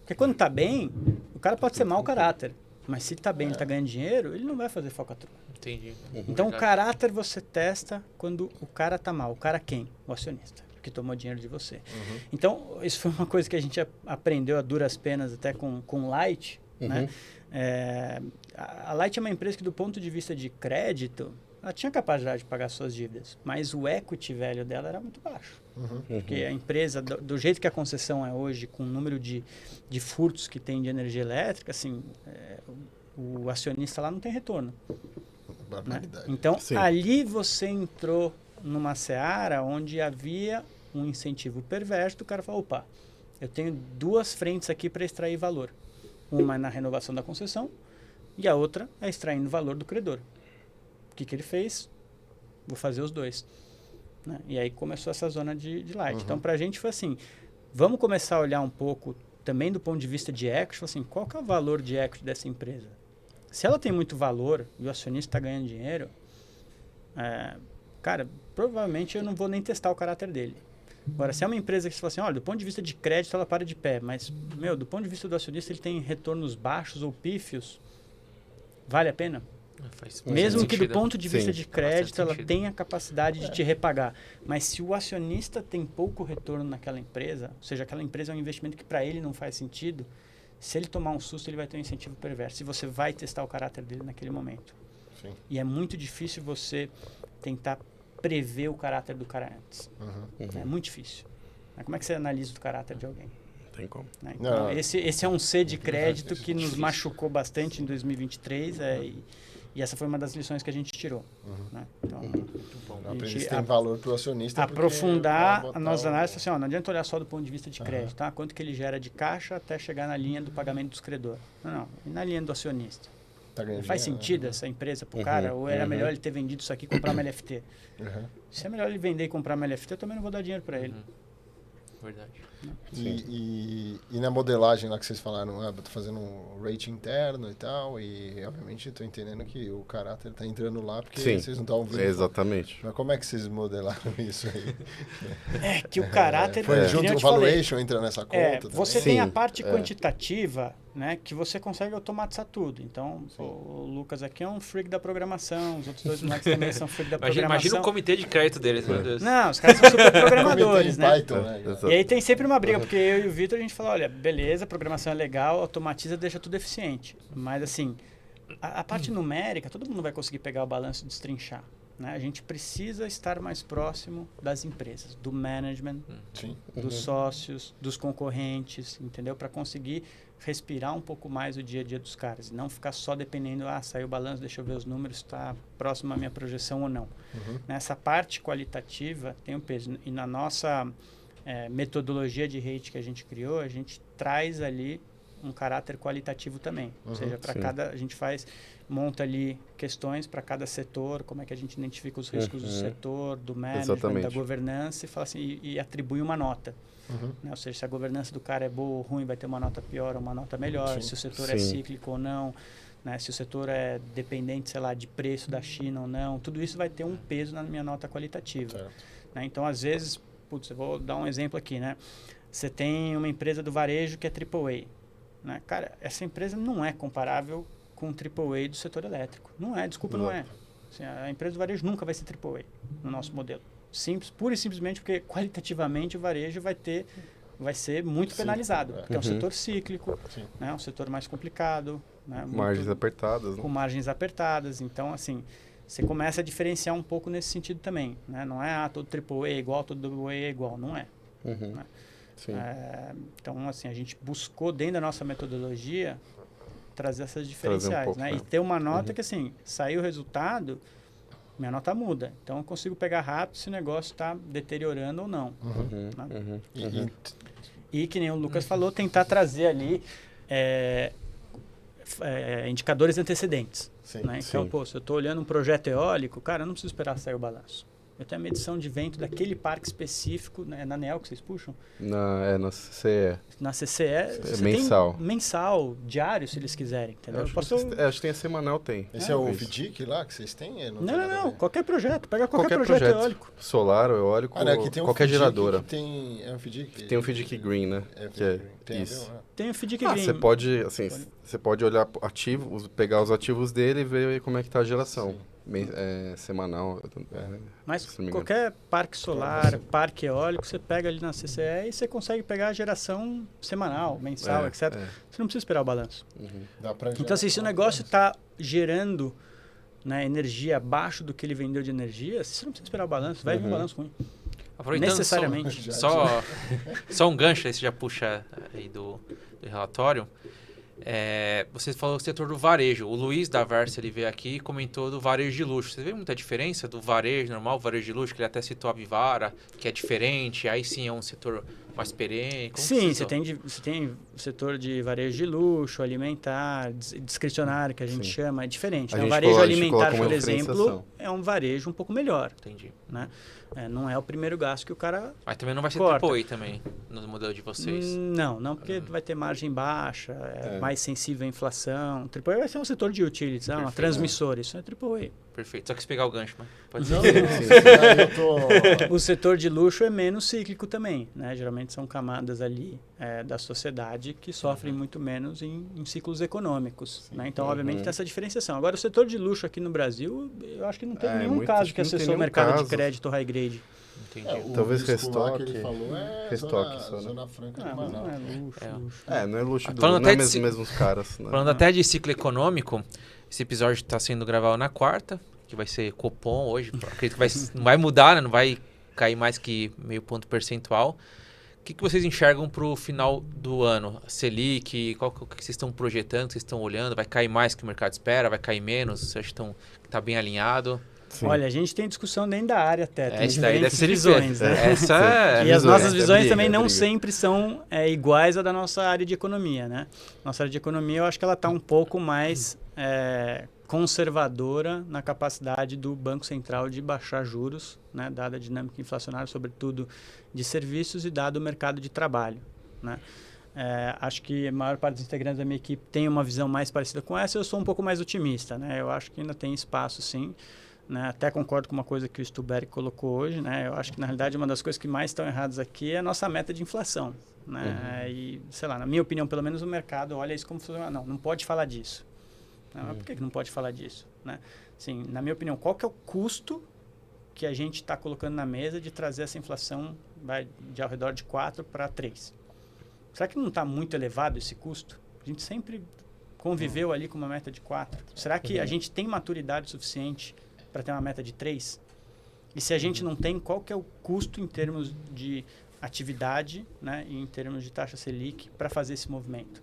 Porque quando tá bem, o cara pode ser mau caráter, mas se tá bem, ele tá ganhando dinheiro, ele não vai fazer falcatrua. Entendi. Então, o caráter você testa quando o cara tá mal. O cara quem? O acionista, que tomou dinheiro de você. Então, isso foi uma coisa que a gente aprendeu a duras penas até com Light, né? A Light é uma empresa que, do ponto de vista de crédito, ela tinha capacidade de pagar suas dívidas, mas o equity velho dela era muito baixo. Porque a empresa, do jeito que a concessão é hoje, com o número de furtos que tem de energia elétrica, assim, o acionista lá não tem retorno. Né? Então, ali você entrou numa seara onde havia um incentivo perverso do cara falar, opa, eu tenho duas frentes aqui para extrair valor. Uma é na renovação da concessão e a outra é extraindo valor do credor. O que ele fez? Vou fazer os dois. Né? E aí começou essa zona de Light. Então, para a gente foi assim, vamos começar a olhar um pouco também do ponto de vista de equity, assim, qual que é o valor de equity dessa empresa? Se ela tem muito valor e o acionista está ganhando dinheiro, cara, provavelmente eu não vou nem testar o caráter dele. Agora, se é uma empresa que você fala assim, olha, do ponto de vista de crédito ela para de pé, mas, do ponto de vista do acionista ele tem retornos baixos ou pífios, vale a pena? Mesmo que do ponto de vista de crédito ela tenha a capacidade de te repagar. Mas se o acionista tem pouco retorno naquela empresa, ou seja, aquela empresa é um investimento que para ele não faz sentido, se ele tomar um susto, ele vai ter um incentivo perverso. E você vai testar o caráter dele naquele momento. Sim. E é muito difícil você tentar prever o caráter do cara antes. É muito difícil. Mas como é que você analisa o caráter de alguém? Tem como. Né? Então, esse é um C de crédito que nos machucou bastante em 2023 e essa foi uma das lições que a gente tirou. Né? Então, a gente tem valor para o acionista. Aprofundar a nossa análise, assim, não adianta olhar só do ponto de vista de crédito, tá? Quanto que ele gera de caixa até chegar na linha do pagamento dos credores. Não, e na linha do acionista. Faz sentido essa empresa para o cara? Ou era melhor ele ter vendido isso aqui e comprar uma LFT? Se é melhor ele vender e comprar uma LFT, eu também não vou dar dinheiro para ele. Verdade. E na modelagem lá que vocês falaram, tô fazendo um rating interno e tal, e obviamente estou entendendo que o caráter está entrando lá porque vocês não estão vendo. Exatamente. Mas como é que vocês modelaram isso aí? Que o caráter... Foi junto, o valuation entra nessa conta? Você tem a parte quantitativa, né, que você consegue automatizar tudo. Então, o Lucas aqui é um freak da programação, os outros dois moleques também são freak da programação. Imagina o comitê de crédito deles, meu Deus. Não, os caras são super programadores, né? Python, né? E aí tem sempre uma briga, porque eu e o Vitor, a gente fala, olha, beleza, programação é legal, automatiza, deixa tudo eficiente. Mas assim, a parte numérica, todo mundo vai conseguir pegar o balanço e destrinchar. Né? A gente precisa estar mais próximo das empresas, do management, dos sócios, dos concorrentes, entendeu? Para conseguir respirar um pouco mais o dia a dia dos caras. E não ficar só dependendo, saiu o balanço, deixa eu ver os números, está próximo à minha projeção ou não. Nessa parte qualitativa tem um peso. E na nossa metodologia de rate que a gente criou, a gente traz ali um caráter qualitativo também. Ou seja, para cada... A gente monta ali questões para cada setor, como é que a gente identifica os riscos do setor, do management, da governança, e fala assim, e atribui uma nota. Né? Ou seja, se a governança do cara é boa ou ruim, vai ter uma nota pior ou uma nota melhor, se o setor é cíclico ou não, né? Se o setor é dependente, sei lá, de preço da China ou não, tudo isso vai ter um peso na minha nota qualitativa. Né? Então, às vezes, eu vou dar um exemplo aqui, né? Você tem uma empresa do varejo que é AAA. Né? Cara, essa empresa não é comparável com o AAA do setor elétrico. Não é, desculpa, não é. Assim, a empresa do varejo nunca vai ser AAA no nosso modelo. Simples, pura e simplesmente porque qualitativamente o varejo vai ser muito penalizado. Porque é um setor cíclico, né? Um setor mais complicado. Né? Margens apertadas. Com margens apertadas. Então, assim, você começa a diferenciar um pouco nesse sentido também. Né? Não é todo AAA é igual, todo AA é igual. Não é. Né? Sim. Então, assim, a gente buscou dentro da nossa metodologia trazer essas diferenciais, pouco, né? E ter uma nota que, assim, saiu o resultado, minha nota muda. Então, eu consigo pegar rápido se o negócio está deteriorando ou não. Né? E, que nem o Lucas falou, tentar trazer ali indicadores antecedentes. Né? Então, pô, se eu estou olhando um projeto eólico, cara, eu não preciso esperar sair o balanço. Eu tenho a medição de vento daquele parque específico, né? Na ANEEL que vocês puxam? Na CCE. Na CCE, você mensal. Tem mensal, diário, se eles quiserem, entendeu? Acho que tem a semanal, tem. Esse é o FDIC lá que vocês têm? Não. Qualquer projeto. Pega qualquer projeto eólico. Solar, eólico, aqui tem qualquer geradora. É um FDIC? Tem o FDIC Green, né? Tem isso. Tem o FDIC Green. Você pode olhar ativos, pegar os ativos dele e ver como é que tá a geração. Semanal. Mas qualquer parque solar, parque eólico, você pega ali na CCE e você consegue pegar a geração semanal, mensal, etc. Você não precisa esperar o balanço. Então, assim, se o negócio está gerando, né, energia abaixo do que ele vendeu de energia, você não precisa esperar o balanço, vai vir um balanço ruim. Necessariamente. Só um gancho aí, você já puxa aí do relatório. Você falou do setor do varejo. O Luiz da Versa, ele veio aqui e comentou do varejo de luxo. Você vê muita diferença do varejo normal, varejo de luxo, que ele até citou a Vivara, que é diferente, aí sim é um setor mais perene? Sim, você tem o setor de varejo de luxo, alimentar, discricionário, que a gente chama, é diferente. Né? O varejo alimentar, por exemplo, é um varejo um pouco melhor. Entendi. Né? Não é o primeiro gasto que o cara Mas também não vai ser AAA também, no modelo de vocês? Não, porque vai ter margem baixa, mais sensível à inflação. AAA vai ser um setor de utilities, uma transmissora, isso é AAA. Perfeito, só quis pegar o gancho, mas pode ser. O setor de luxo é menos cíclico também, né? Geralmente são camadas ali da sociedade que sofrem muito menos em ciclos econômicos. Né? Então, obviamente, tem essa diferenciação. Agora, o setor de luxo aqui no Brasil, eu acho que não tem nenhum caso que acessou o mercado de crédito high grade. Entendi. Talvez restock. Que ele falou zona franca de Manaus. Não é luxo. Não é luxo não é mesmos caras. Né? Falando até de ciclo econômico, esse episódio está sendo gravado na quarta, que vai ser Copom hoje. Acredito que não vai mudar, né? Não vai cair mais que meio ponto percentual. O que vocês enxergam para o final do ano? Selic, o que vocês estão projetando, que vocês estão olhando? Vai cair mais que o mercado espera? Vai cair menos? Vocês acham que está bem alinhado? Sim. Olha, a gente tem discussão dentro da área até. Tem daí deve ser visões. Né? E as nossas visões também não sempre são iguais à da nossa área de economia. Né? Nossa área de economia, eu acho que ela está um pouco mais conservadora na capacidade do Banco Central de baixar juros, né? Dada a dinâmica inflacionária, sobretudo de serviços e dado o mercado de trabalho. Né? Acho que a maior parte dos integrantes da minha equipe tem uma visão mais parecida com essa. Eu sou um pouco mais otimista. Né? Eu acho que ainda tem espaço, sim. Né? Até concordo com uma coisa que o Stuberg colocou hoje. Né? Eu acho que, na realidade, uma das coisas que mais estão erradas aqui é a nossa meta de inflação. Né? E, sei lá, na minha opinião, pelo menos o mercado olha isso como... Não pode falar disso. Mas por que não pode falar disso? Né? Assim, na minha opinião, qual que é o custo que a gente está colocando na mesa de trazer essa inflação de ao redor de 4 para 3? Será que não está muito elevado esse custo? A gente sempre conviveu ali com uma meta de 4. Será que a gente tem maturidade suficiente para ter uma meta de 3? E se a gente não tem, qual que é o custo em termos de atividade, né, e em termos de taxa Selic para fazer esse movimento?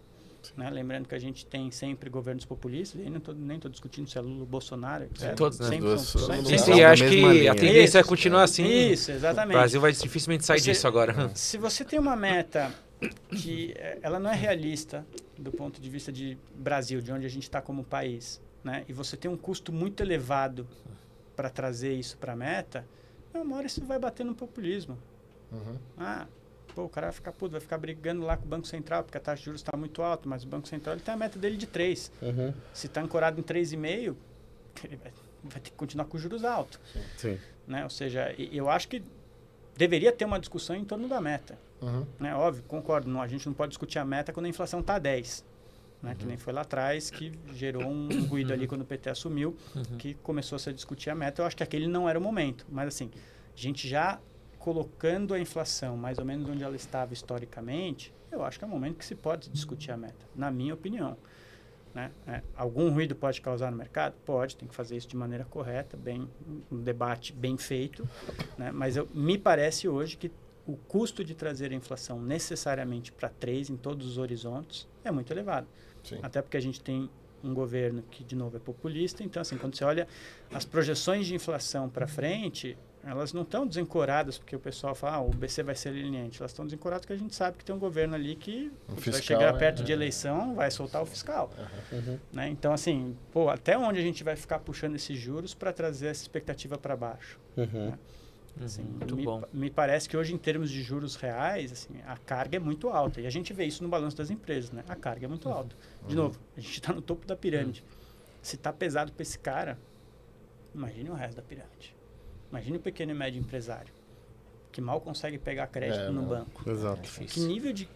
Né? Lembrando que a gente tem sempre governos populistas, e nem estou discutindo se é Lula ou Bolsonaro. Todos, né? Sempre acho que a tendência é continuar assim. Isso, exatamente. O Brasil vai dificilmente sair disso agora. Se você tem uma meta que ela não é realista do ponto de vista de Brasil, de onde a gente está como país, né? E você tem um custo muito elevado para trazer isso para a meta, uma hora isso vai bater no populismo. O cara vai ficar puto, vai ficar brigando lá com o Banco Central, porque a taxa de juros está muito alta, mas o Banco Central ele tem a meta dele de 3. Se está ancorado em 3,5, ele vai ter que continuar com os juros altos. Sim. Né? Ou seja, eu acho que deveria ter uma discussão em torno da meta. Uhum. Né? Óbvio, concordo, a gente não pode discutir a meta quando a inflação está 10. Né? Que nem foi lá atrás, que gerou um ruído ali quando o PT assumiu, que começou a se discutir a meta. Eu acho que aquele não era o momento. Mas assim, a gente já colocando a inflação mais ou menos onde ela estava historicamente, eu acho que é um momento que se pode discutir a meta, na minha opinião. Né? Algum ruído pode causar no mercado? Pode, tem que fazer isso de maneira correta, um debate bem feito. Né? Mas me parece hoje que o custo de trazer a inflação necessariamente para 3 em todos os horizontes é muito elevado. Sim. Até porque a gente tem um governo que, de novo, é populista. Então, assim, quando você olha as projeções de inflação para frente, elas não estão desencoradas porque o pessoal fala, o BC vai ser leniente. Elas estão desencoradas porque a gente sabe que tem um governo ali que vai chegar perto de eleição, vai soltar o fiscal. Né? Então, assim, até onde a gente vai ficar puxando esses juros para trazer essa expectativa para baixo? Né? Assim, muito bom. Me parece que hoje, em termos de juros reais, assim, a carga é muito alta. E a gente vê isso no balanço das empresas, né? A carga é muito alta. De novo, a gente está no topo da pirâmide. Se está pesado para esse cara, imagine o resto da pirâmide. Imagine o pequeno e médio empresário, que mal consegue pegar crédito no banco. Exato. Que nível de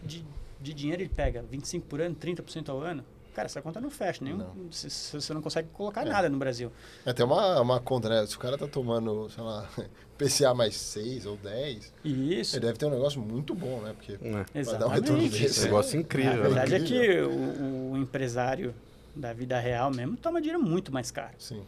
dinheiro ele pega? 25% por ano, 30% ao ano? Cara, essa conta não fecha. Você não consegue colocar nada no Brasil. Tem uma conta, né? Se o cara tá tomando, sei lá, PCA mais 6 ou 10, isso. ele deve ter um negócio muito bom, né? Porque vai dar um Exatamente. retorno desse. Um negócio incrível. A verdade incrível. é que o empresário da vida real mesmo toma dinheiro muito mais caro. Sim.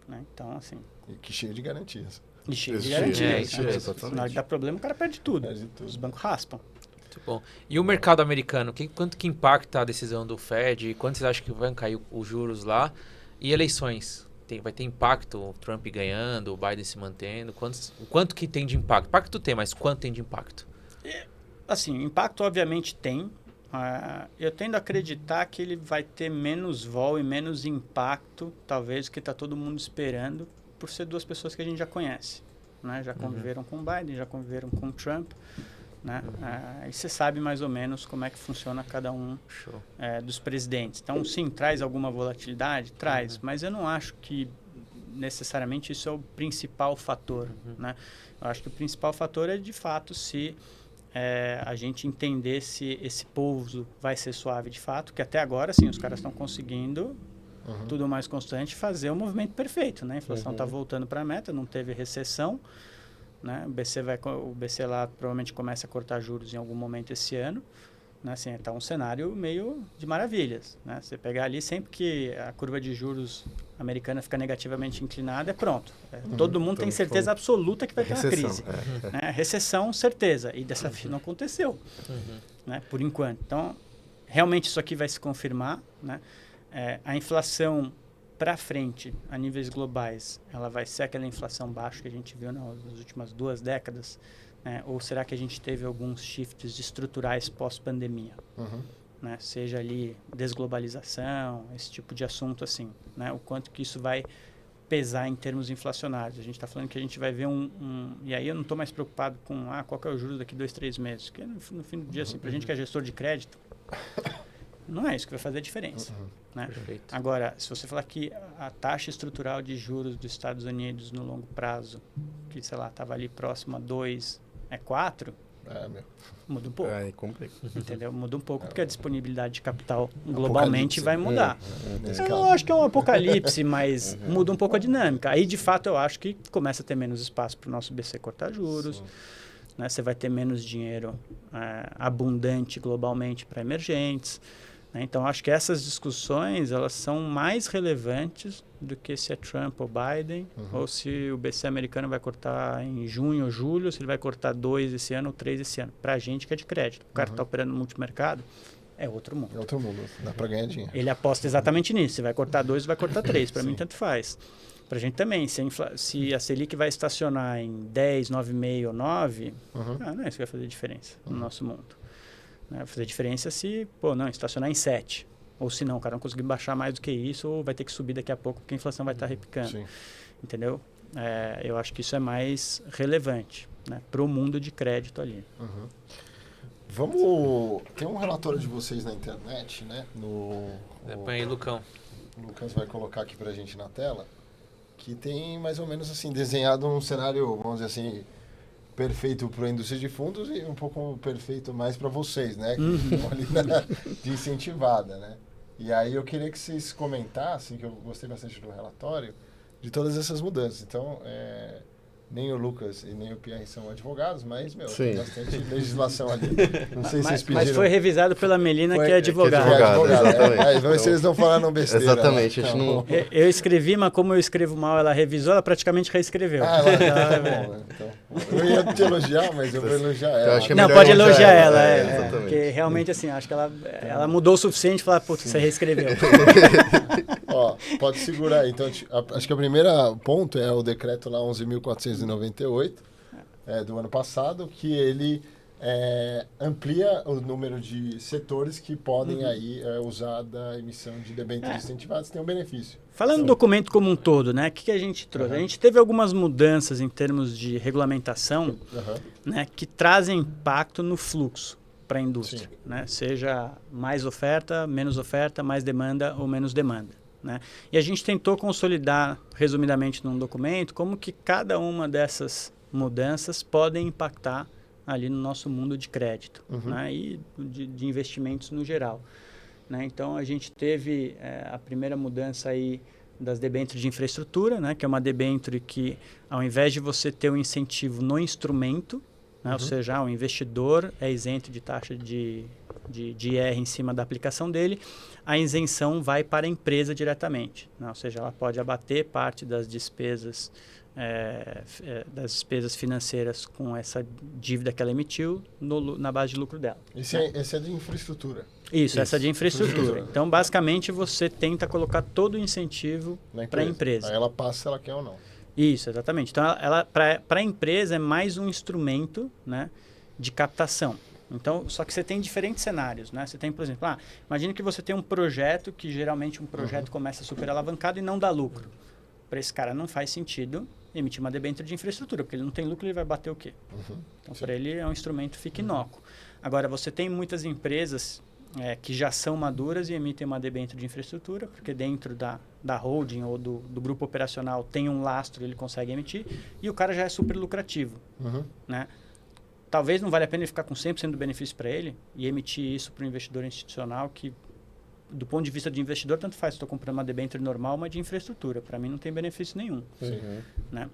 Né? Então, assim... E que cheio de garantias. E cheio de Cheio, garantias. cheio, Né? exatamente. Na hora que dá problema, o cara perde tudo. Perde tudo. Os bancos raspam. Muito bom. E o mercado americano, quanto que impacta a decisão do Fed? Quanto vocês acham que vão cair os juros lá? E eleições? Vai ter impacto? O Trump ganhando, o Biden se mantendo? Quanto que tem de impacto? Impacto tem, mas quanto tem de impacto? Assim, impacto obviamente tem. Eu tendo a acreditar que ele vai ter menos vol e menos impacto, talvez, do que está todo mundo esperando, por ser duas pessoas que a gente já conhece. Né? Já conviveram com o Biden, já conviveram com o Trump. Né? E você sabe mais ou menos como é que funciona cada um dos presidentes. Então, sim, traz alguma volatilidade? Traz, mas eu não acho que necessariamente isso é o principal fator. Né? Eu acho que o principal fator é, de fato, se a gente entender se esse pouso vai ser suave de fato, que até agora, sim, os caras estão conseguindo, tudo mais constante, fazer o movimento perfeito. Né? A inflação está voltando para a meta, não teve recessão. Né? O BC lá provavelmente começa a cortar juros em algum momento esse ano. Né? Assim, tá um cenário meio de maravilhas. Né? Você pegar ali, sempre que a curva de juros americana fica negativamente inclinada, é pronto. Todo mundo tem certeza absoluta que vai ter uma crise. Né? Recessão, certeza. E dessa vez não aconteceu. Né? Por enquanto. Então, realmente isso aqui vai se confirmar. Né? A inflação para frente, a níveis globais, ela vai ser aquela inflação baixa que a gente viu nas últimas 2 décadas? Né? Ou será que a gente teve alguns shifts estruturais pós-pandemia? Né? Seja ali desglobalização, esse tipo de assunto assim. Né? O quanto que isso vai pesar em termos inflacionários. A gente está falando que a gente vai ver E aí eu não estou mais preocupado com qual que é o juros daqui 2, 3 meses. Porque no fim do dia, assim, para a gente que é gestor de crédito, não é isso que vai fazer a diferença. Né? Agora, se você falar que a taxa estrutural de juros dos Estados Unidos no longo prazo, que, sei lá, estava ali próximo a 2, é 4, muda um pouco. Complica. Entendeu? Muda um pouco, porque a disponibilidade de capital globalmente vai mudar. Nesse Eu caso. não acho que é um apocalipse, mas muda um pouco a dinâmica. Aí, de fato, eu acho que começa a ter menos espaço para o nosso BC cortar juros. Né? Você vai ter menos dinheiro abundante globalmente para emergentes. Né? Então, acho que essas discussões elas são mais relevantes do que se é Trump ou Biden, ou se o BC americano vai cortar em junho ou julho, se ele vai cortar 2 esse ano ou 3 esse ano. Para a gente que é de crédito. O cara que está operando no multimercado é outro mundo. É outro mundo, dá para ganhar dinheiro. Ele aposta exatamente nisso. Se vai cortar 2, vai cortar 3. Para mim, tanto faz. Para a gente também. Se a Selic vai estacionar em 10, 9,5 ou 9, não é isso que vai fazer diferença no nosso mundo. Vai fazer diferença se, estacionar em 7. Ou se não, o cara não conseguir baixar mais do que isso, ou vai ter que subir daqui a pouco, porque a inflação vai estar repicando. Sim. Entendeu? Eu acho que isso é mais relevante, né, para o mundo de crédito ali. Tem um relatório de vocês na internet, né? Põe aí, Lucão. O Lucas vai colocar aqui pra gente na tela, que tem mais ou menos assim, desenhado um cenário, vamos dizer assim, perfeito para a indústria de fundos e um pouco perfeito mais para vocês, né? Que estão ali de incentivada, né? E aí eu queria que vocês comentassem, que eu gostei bastante do relatório, de todas essas mudanças. Então, nem o Lucas e nem o Pierre são advogados, mas, tem bastante legislação ali. Não sei se vocês pediram... Mas foi revisado pela Melina, que é advogada. Exatamente. Aí vocês não falaram besteira. Exatamente, Né? a gente não... Eu escrevi, mas como eu escrevo mal, ela revisou, ela praticamente reescreveu. Tá bom, né? Então, eu ia te elogiar, mas eu vou elogiar ela. acho que é Não, melhor pode elogiar ela. exatamente. Porque realmente, assim, acho que ela mudou o suficiente para falar, putz, você reescreveu. Ó, pode segurar aí. Então, acho que o primeiro ponto é o decreto lá 11.498 do ano passado, que ele amplia o número de setores que podem aí usar da emissão de debêntures incentivadas, tem um benefício. Falando do documento como um todo, né? O que a gente trouxe? A gente teve algumas mudanças em termos de regulamentação, né, que trazem impacto no fluxo para a indústria, né? Seja mais oferta, mais demanda ou menos demanda, né? E a gente tentou consolidar, resumidamente num documento, como que cada uma dessas mudanças podem impactar ali no nosso mundo de crédito, né? E de investimentos no geral, né? Então, a gente teve a primeira mudança aí das debêntures de infraestrutura, né? Que é uma debênture que, ao invés de você ter um incentivo no instrumento, né? Ou seja, o investidor é isento de taxa de IR em cima da aplicação dele, a isenção vai para a empresa diretamente, né? Ou seja, ela pode abater parte das despesas financeiras com essa dívida que ela emitiu na base de lucro dela. Esse é de infraestrutura. Isso, essa de infraestrutura. Então, basicamente, você tenta colocar todo o incentivo para a empresa. Aí ela passa se ela quer ou não. Isso, exatamente. Então, para a empresa é mais um instrumento, né, de captação. Então, só que você tem diferentes cenários, né? Você tem, por exemplo, imagina que você tem um projeto que geralmente um projeto começa super alavancado e não dá lucro. Para esse cara não faz sentido emitir uma debênture de infraestrutura, porque ele não tem lucro, ele vai bater o quê? Então, para ele é um instrumento fica inócuo. Agora, você tem muitas empresas que já são maduras e emitem uma debênture de infraestrutura, porque dentro da holding ou do grupo operacional tem um lastro, ele consegue emitir, e o cara já é super lucrativo, né? Talvez não valha a pena ele ficar com 100% do benefício para ele e emitir isso para o investidor institucional que, do ponto de vista de investidor, tanto faz se estou comprando uma debênture normal ou uma de infraestrutura. Para mim não tem benefício nenhum. Né?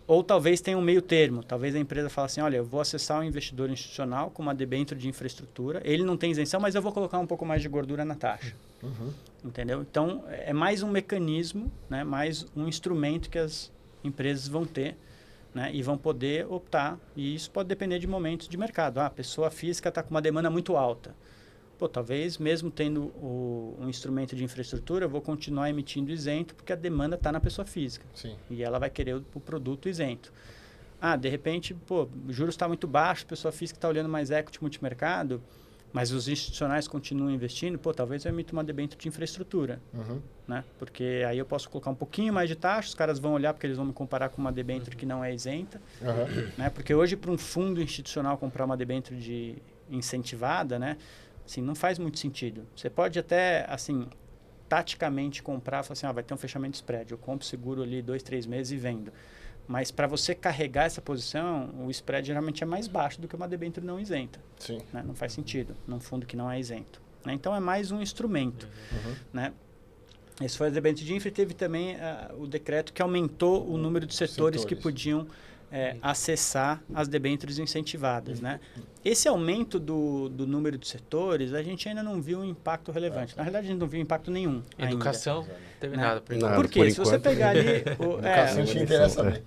Ou talvez tenha um meio termo. Talvez a empresa fale assim, olha, eu vou acessar um investidor institucional com uma debênture de infraestrutura. Ele não tem isenção, mas eu vou colocar um pouco mais de gordura na taxa. Entendeu? Então, é mais um mecanismo, né? Mais um instrumento que as empresas vão ter, né, e vão poder optar. E isso pode depender de momentos de mercado. A pessoa física está com uma demanda muito alta. Talvez mesmo tendo um instrumento de infraestrutura, eu vou continuar emitindo isento porque a demanda está na pessoa física. E ela vai querer o produto isento. De repente, o juros está muito baixo, a pessoa física está olhando mais equity multimercado, mas os institucionais continuam investindo, talvez eu emita uma debênture de infraestrutura. Né? Porque aí eu posso colocar um pouquinho mais de taxa, os caras vão olhar porque eles vão me comparar com uma debênture que não é isenta. Né? Porque hoje, para um fundo institucional comprar uma debênture de incentivada, né? Assim, não faz muito sentido. Você pode até, assim, taticamente comprar, falar assim, vai ter um fechamento spread, eu compro seguro ali 2, 3 meses e vendo. Mas para você carregar essa posição, o spread geralmente é mais baixo do que uma debênture não isenta. Né? Não faz sentido num fundo que não é isento. Né? Então, é mais um instrumento. Né? Esse foi a debênture de infra, e teve também o decreto que aumentou o número de setores que podiam acessar as debêntures incentivadas, né? Esse aumento do número de setores, a gente ainda não viu um impacto relevante. Na realidade, a gente não viu impacto nenhum. Educação, ainda. Não teve nada. Por quê? Se você pegar ali... Educação te interessa bem.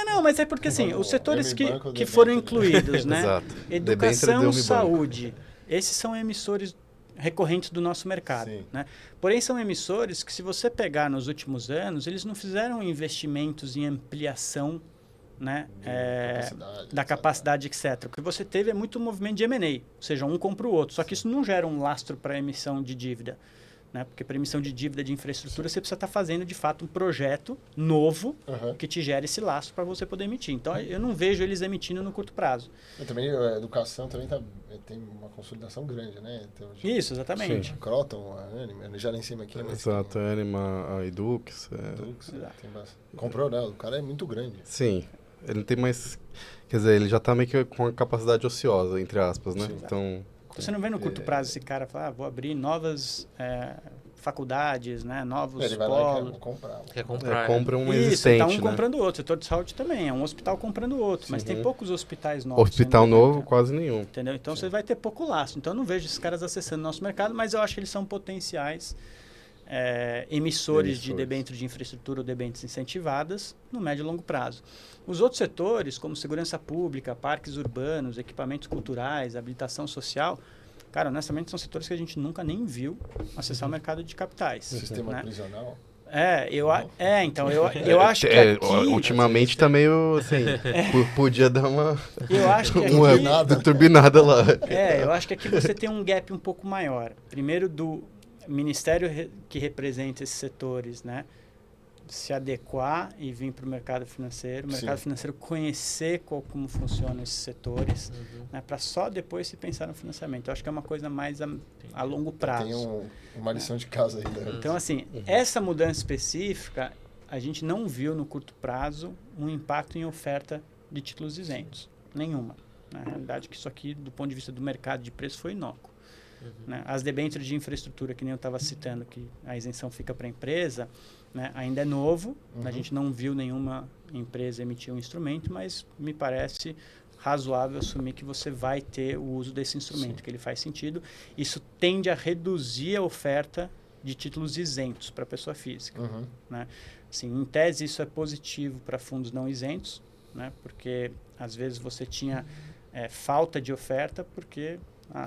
Não, mas é porque assim, os setores que foram incluídos, né? Educação, saúde, esses são emissores recorrentes do nosso mercado, né? Porém, são emissores que, se você pegar nos últimos anos, eles não fizeram investimentos em ampliação, né, da capacidade, etc. O que você teve é muito movimento de M&A, ou seja, um compra o outro. Só que isso não gera um lastro para a emissão de dívida, né? Porque para emissão de dívida de infraestrutura, você precisa estar fazendo, de fato, um projeto novo que te gere esse lastro para você poder emitir. Então, eu não vejo eles emitindo no curto prazo. E também a educação também tem uma consolidação grande, né? Então, isso, exatamente. Croton, a Anima, já lá em cima aqui. Exato, a Anima, a Edux. Comprou, né? O cara é muito grande. Sim. ele não tem mais... Quer dizer, ele já está meio que com a capacidade ociosa, entre aspas, né? Sim. Então... Você não vê no curto prazo esse cara falar, vou abrir novas faculdades, né? Novos Ele vai lá e polos. quer comprar. Quer comprar. compra um Isso, existente, tá um né? comprando o outro. O setor de saúde também, é um hospital comprando o outro. Mas tem poucos hospitais novos. Hospital sendo novo, levantados. quase nenhum. Entendeu? Então você vai ter pouco laço. Então eu não vejo esses caras acessando o nosso mercado, mas eu acho que eles são potenciais emissores de debêntures de infraestrutura ou debêntures incentivadas no médio e longo prazo. Os outros setores, como segurança pública, parques urbanos, equipamentos culturais, habilitação social, cara, honestamente são setores que a gente nunca nem viu acessar o mercado de capitais. Sistema né? prisional. Então eu acho que aqui, ultimamente tá meio assim, podia dar uma eu acho que uma turbinada lá. Eu acho que aqui você tem um gap um pouco maior. Primeiro do ministério que representa esses setores, né? Se adequar e vir para o mercado financeiro. O mercado financeiro conhecer como funcionam esses setores, né? Para só depois se pensar no financiamento. Eu acho que é uma coisa mais a longo prazo. Tem uma lição de casa aí. Né? Então, assim, essa mudança específica, a gente não viu no curto prazo um impacto em oferta de títulos isentos. Nenhuma. Na realidade, que isso aqui, do ponto de vista do mercado de preço, foi inócuo. Né? As debêntures de infraestrutura, que nem eu estava citando, que a isenção fica para a empresa, né? Ainda é novo, a gente não viu nenhuma empresa emitir um instrumento, mas me parece razoável assumir que você vai ter o uso desse instrumento, que ele faz sentido. Isso tende a reduzir a oferta de títulos isentos para a pessoa física. Né? Assim, em tese, isso é positivo para fundos não isentos, né? Porque às vezes você tinha falta de oferta porque...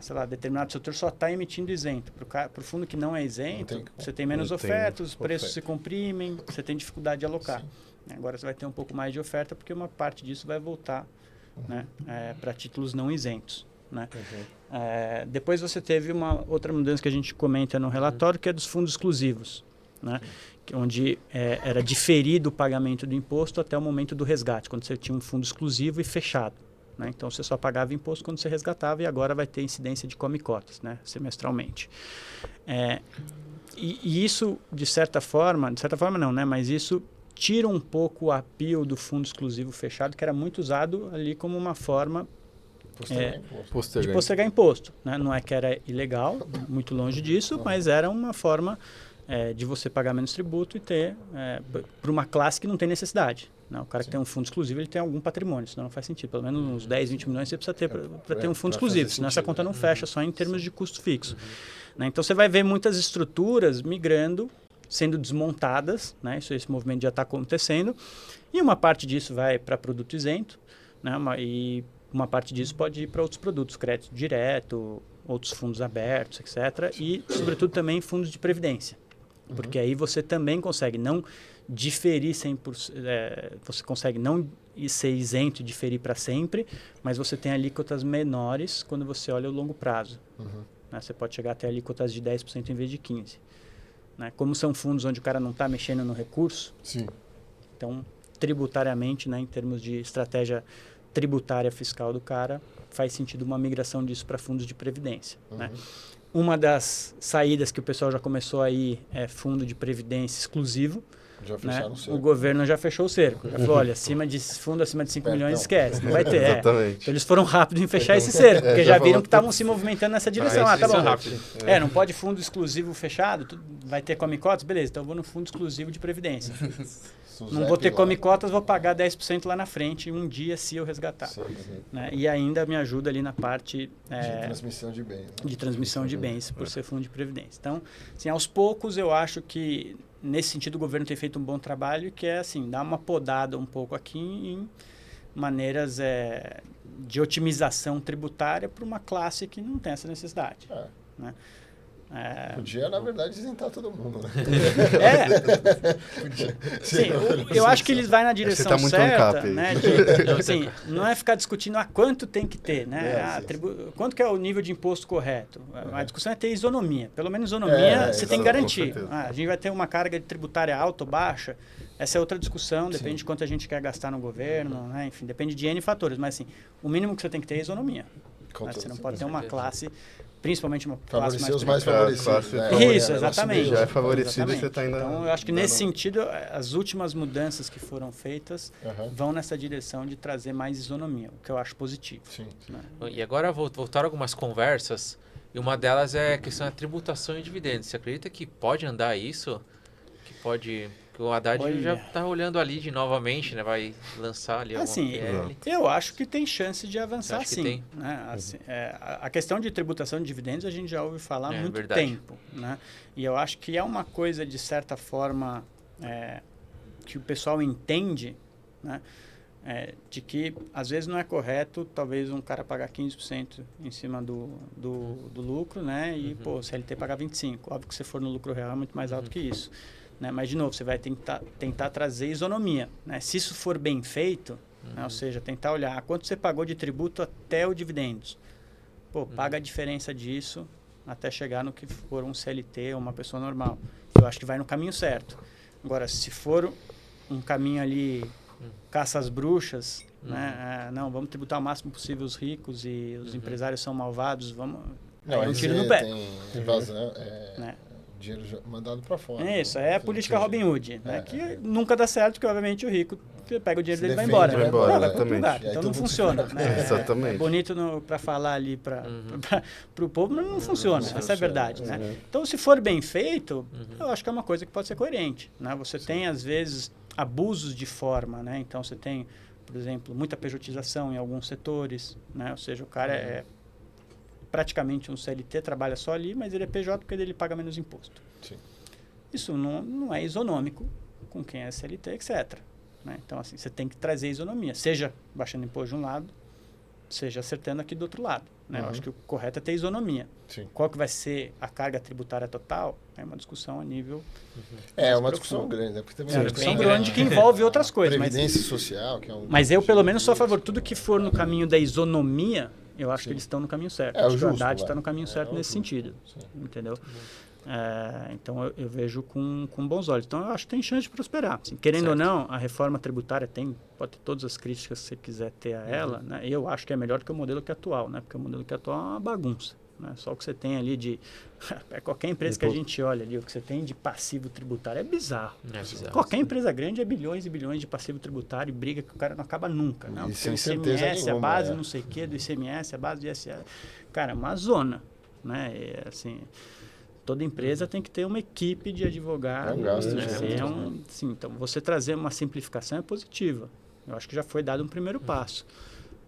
sei lá, determinado setor só está emitindo isento. Para o fundo que não é isento, você tem menos ofertas, os preços se comprimem, você tem dificuldade de alocar. Agora você vai ter um pouco mais de oferta porque uma parte disso vai voltar né, para títulos não isentos. Né? Depois você teve uma outra mudança que a gente comenta no relatório, que é dos fundos exclusivos, né? Onde era diferido o pagamento do imposto até o momento do resgate, quando você tinha um fundo exclusivo e fechado. Né? Então, você só pagava imposto quando você resgatava e agora vai ter incidência de come-cotas, né? Semestralmente. E isso, de certa forma não, né? Mas isso tira um pouco o apelo do fundo exclusivo fechado, que era muito usado ali como uma forma de postergar imposto. Né? Não é que era ilegal, muito longe disso, mas era uma forma de você pagar menos tributo e ter, para uma classe que não tem necessidade. Não, o cara que tem um fundo exclusivo, ele tem algum patrimônio, senão não faz sentido. Pelo menos uns 10, 20 milhões você precisa ter para ter um fundo exclusivo, senão essa conta não fecha só em termos de custo fixo. Né? Então, você vai ver muitas estruturas migrando, sendo desmontadas, né? Esse movimento já está acontecendo, e uma parte disso vai para produto isento, né? E uma parte disso pode ir para outros produtos, crédito direto, outros fundos abertos, etc. E, sobretudo, também fundos de previdência. Porque aí você também consegue não diferir 100%, você consegue não ser isento e diferir para sempre, mas você tem alíquotas menores quando você olha o longo prazo. Né? Você pode chegar até alíquotas de 10% em vez de 15%. Né? Como são fundos onde o cara não está mexendo no recurso, então, tributariamente, né, em termos de estratégia tributária fiscal do cara, faz sentido uma migração disso para fundos de previdência. Né? Uma das saídas que o pessoal já começou aí é fundo de previdência exclusivo. Já fecharam né? o cerco. O governo já fechou o cerco. Já falou, olha, fundo acima de 5 milhões, esquece, não vai ter. Exatamente. Então, eles foram rápidos em fechar esse cerco, porque já viram que estavam se movimentando nessa direção. Tá bom. Rápido. Não pode fundo exclusivo fechado, vai ter come-cotas? Beleza, então eu vou no fundo exclusivo de previdência. Não vou ter come-cotas, vou pagar 10% lá na frente, um dia se eu resgatar. Né? E ainda me ajuda ali na parte de transmissão de bens. Né? De transmissão de bens, por ser fundo de previdência. Então, assim, aos poucos, eu acho que, nesse sentido, o governo tem feito um bom trabalho, que é, assim, dar uma podada um pouco aqui em maneiras de otimização tributária para uma classe que não tem essa necessidade. Né? Podia, na verdade, isentar todo mundo, né? Sim, eu acho que eles vão na direção certa, né? Assim, não é ficar discutindo quanto tem que ter, né? Quanto que é o nível de imposto correto. A discussão é ter isonomia. Pelo menos isonomia você tem que garantir. A gente vai ter uma carga tributária alta ou baixa. Essa é outra discussão, depende de quanto a gente quer gastar no governo, né? Enfim, depende de N fatores. Mas, assim, o mínimo que você tem que ter é isonomia. Com Né? toda Você não pode ter certeza. uma classe, principalmente uma classe Favorecer os mais mais favorecidos. classe- né? Isso, É, exatamente. Já é favorecido e Exatamente. você tá ainda... Então, eu acho que dando- nesse sentido, as últimas mudanças que foram feitas Aham. vão nessa direção de trazer mais isonomia, o que eu acho positivo. Sim. Né? E agora voltaram algumas conversas, e uma delas é a questão da tributação e dividendos. Você acredita que pode andar isso? Que o Haddad Olha. já está olhando a lead novamente, né? Vai lançar ali alguma Assim, PL. eu acho que tem chance de avançar Acho que sim. tem. Né? Assim, a questão de tributação de dividendos a gente já ouve falar há muito verdade. tempo. Né? E eu acho que é uma coisa, de certa forma, que o pessoal entende, né? De que às vezes não é correto, talvez um cara pagar 15% em cima do lucro, né? E pô, o CLT pagar 25%. Óbvio que se for no lucro real é muito mais alto que isso. Né? Mas, de novo, você vai tentar trazer isonomia. Né? Se isso for bem feito, né? Ou seja, tentar olhar quanto você pagou de tributo até o dividendos. Pô, paga a diferença disso até chegar no que for um CLT ou uma pessoa normal. Eu acho que vai no caminho certo. Agora, se for um caminho ali, caça às bruxas, né? Não, vamos tributar o máximo possível os ricos e os empresários são malvados, vamos... Não, é um aí tiro no você pé. tem vazão, Né? dinheiro mandado para fora. É isso, é a política Entendi. Robin Hood, né? Que nunca dá certo, porque obviamente o rico pega o dinheiro Se dele e vai defende, embora. vai embora, Não, vai para outro exatamente. lugar. E aí Então todo não mundo funciona. se Né? ferra. Exatamente. É bonito para falar ali para o povo, mas não funciona. Essa é a funciona. verdade. Né? Então, se for bem feito, eu acho que é uma coisa que pode ser coerente. Né? Você tem, às vezes, abusos de forma. Né? Então, você tem, por exemplo, muita pejotização em alguns setores. Né? Ou seja, o cara é praticamente um CLT, trabalha só ali, mas ele é PJ porque ele paga menos imposto. Sim. Isso não é isonômico com quem é CLT, etc. Né? Então, assim, você tem que trazer isonomia, seja baixando imposto de um lado, seja acertando aqui do outro lado. Né? Eu acho que o correto é ter isonomia. Sim. Qual que vai ser a carga tributária total? É uma discussão a nível... É uma mais discussão profundo. grande, né? Porque também É uma a discussão gente grande que envolve outras coisas. Previdência social, que é um... Mas eu, pelo menos, sou a favor. Tudo que for no caminho da isonomia, eu acho que eles estão no caminho certo. É o acho que o justo, Haddad vai. está no caminho certo o nesse justo. sentido. Sim. Entendeu? Então, eu vejo com bons olhos. Então, eu acho que tem chance de prosperar. Assim, querendo ou não, a reforma tributária pode ter todas as críticas que você quiser ter a ela. Né? Eu acho que é melhor que o modelo que é atual, né? Porque o modelo que é atual é uma bagunça. Né? Só o que você tem ali de... qualquer empresa que a gente olha ali, o que você tem de passivo tributário é bizarro. É bizarro. Qualquer empresa grande é bilhões e bilhões de passivo tributário e briga que o cara não acaba nunca. Não, E porque sem o certeza ICMS, a nenhuma, base é. não sei o que, do ICMS, a base do ISA. Cara, é uma zona. Né? E, assim, toda empresa tem que ter uma equipe de advogados. É um gasto, né? né? Sim, então, você trazer uma simplificação é positiva. Eu acho que já foi dado um primeiro passo.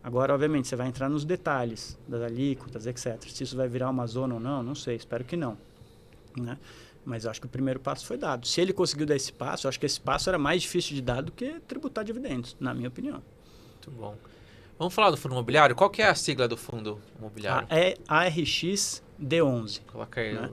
Agora, obviamente, você vai entrar nos detalhes das alíquotas, etc. Se isso vai virar uma zona ou não sei, espero que não. Né? Mas eu acho que o primeiro passo foi dado. Se ele conseguiu dar esse passo, eu acho que esse passo era mais difícil de dar do que tributar dividendos, na minha opinião. Muito bom. Vamos falar do fundo imobiliário? Qual que é a sigla do fundo imobiliário? É ARX D11. Coloca aí. Né?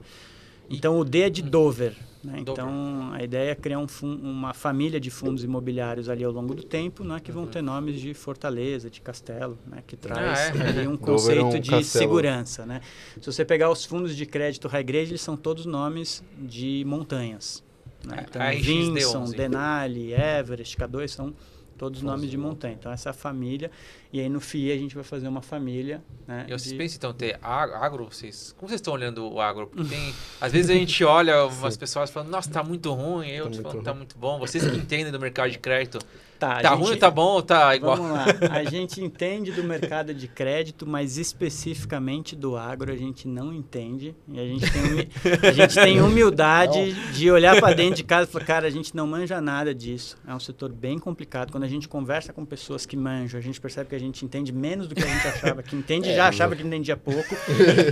Então, o D é de Dover. Né? Dover. Então, a ideia é criar uma família de fundos imobiliários ali ao longo do tempo, né? Que vão ter nomes de fortaleza, de castelo, né? Que traz ali um Dover é conceito um de castelo. segurança. Né? Se você pegar os fundos de crédito high grade, eles são todos nomes de montanhas. Né? Então, ARX Vinson, D11. Denali, Everest, K2 são todos nomes de montanha. Então, essa é a família. E aí, no FII, a gente vai fazer uma família... Né, E vocês de... pensam então ter agro? Como vocês estão olhando o agro? Porque tem, às vezes a gente olha umas pessoas falando, nossa, tá muito ruim, eu muito falando, ruim. tá muito bom. Vocês que entendem do mercado de crédito, a tá gente- ruim, tá bom ou tá igual? Vamos lá. A gente entende do mercado de crédito, mas especificamente do agro a gente não entende. E a gente tem humildade de olhar para dentro de casa e falar, cara, a gente não manja nada disso. É um setor bem complicado. Quando a gente conversa com pessoas que manjam, a gente percebe que a gente entende menos do que a gente achava que entende, já achava que entendia pouco.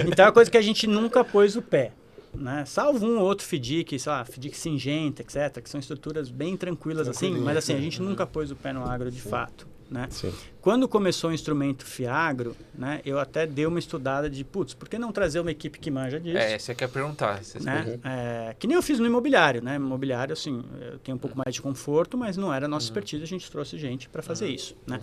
Então é uma coisa que a gente nunca pôs o pé. Né? Salvo um ou outro FDIC, sei lá, FDIC Singenta, etc., que são estruturas bem tranquilas assim, mas assim, a gente nunca pôs o pé no agro de fato. Né? Sim. Quando começou o instrumento FIAGRO, né, eu até dei uma estudada de, putz, por que não trazer uma equipe que manja disso? Você quer perguntar. Vocês Né? Que nem eu fiz no imobiliário, né? Imobiliário, assim, eu tenho um pouco mais de conforto, mas não era a nossa expertise, a gente trouxe gente para fazer isso, né?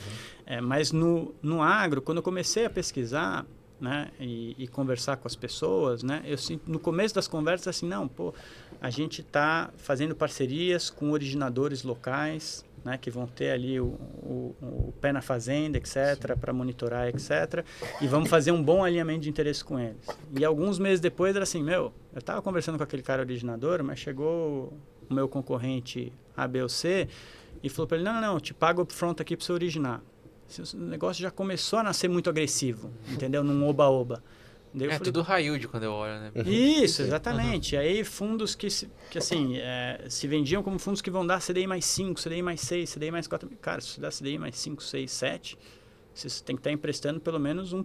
Mas no agro, quando eu comecei a pesquisar, né, e conversar com as pessoas, né, eu no começo das conversas assim, não, pô, a gente está fazendo parcerias com originadores locais, né, que vão ter ali o pé na fazenda, etc., para monitorar, etc., e vamos fazer um bom alinhamento de interesse com eles. E alguns meses depois era assim, eu estava conversando com aquele cara originador, mas chegou o meu concorrente A, B ou C e falou para ele, não, eu te pago upfront aqui para você originar. O negócio já começou a nascer muito agressivo, entendeu? Num oba-oba. Daí eu falei, tudo high yield quando eu olho, né? Isso, exatamente. Aí fundos que assim, se vendiam como fundos que vão dar CDI mais 5, CDI mais 6, CDI mais 4. Cara, se você dá CDI mais 5, 6, 7, você tem que estar emprestando pelo menos 1%,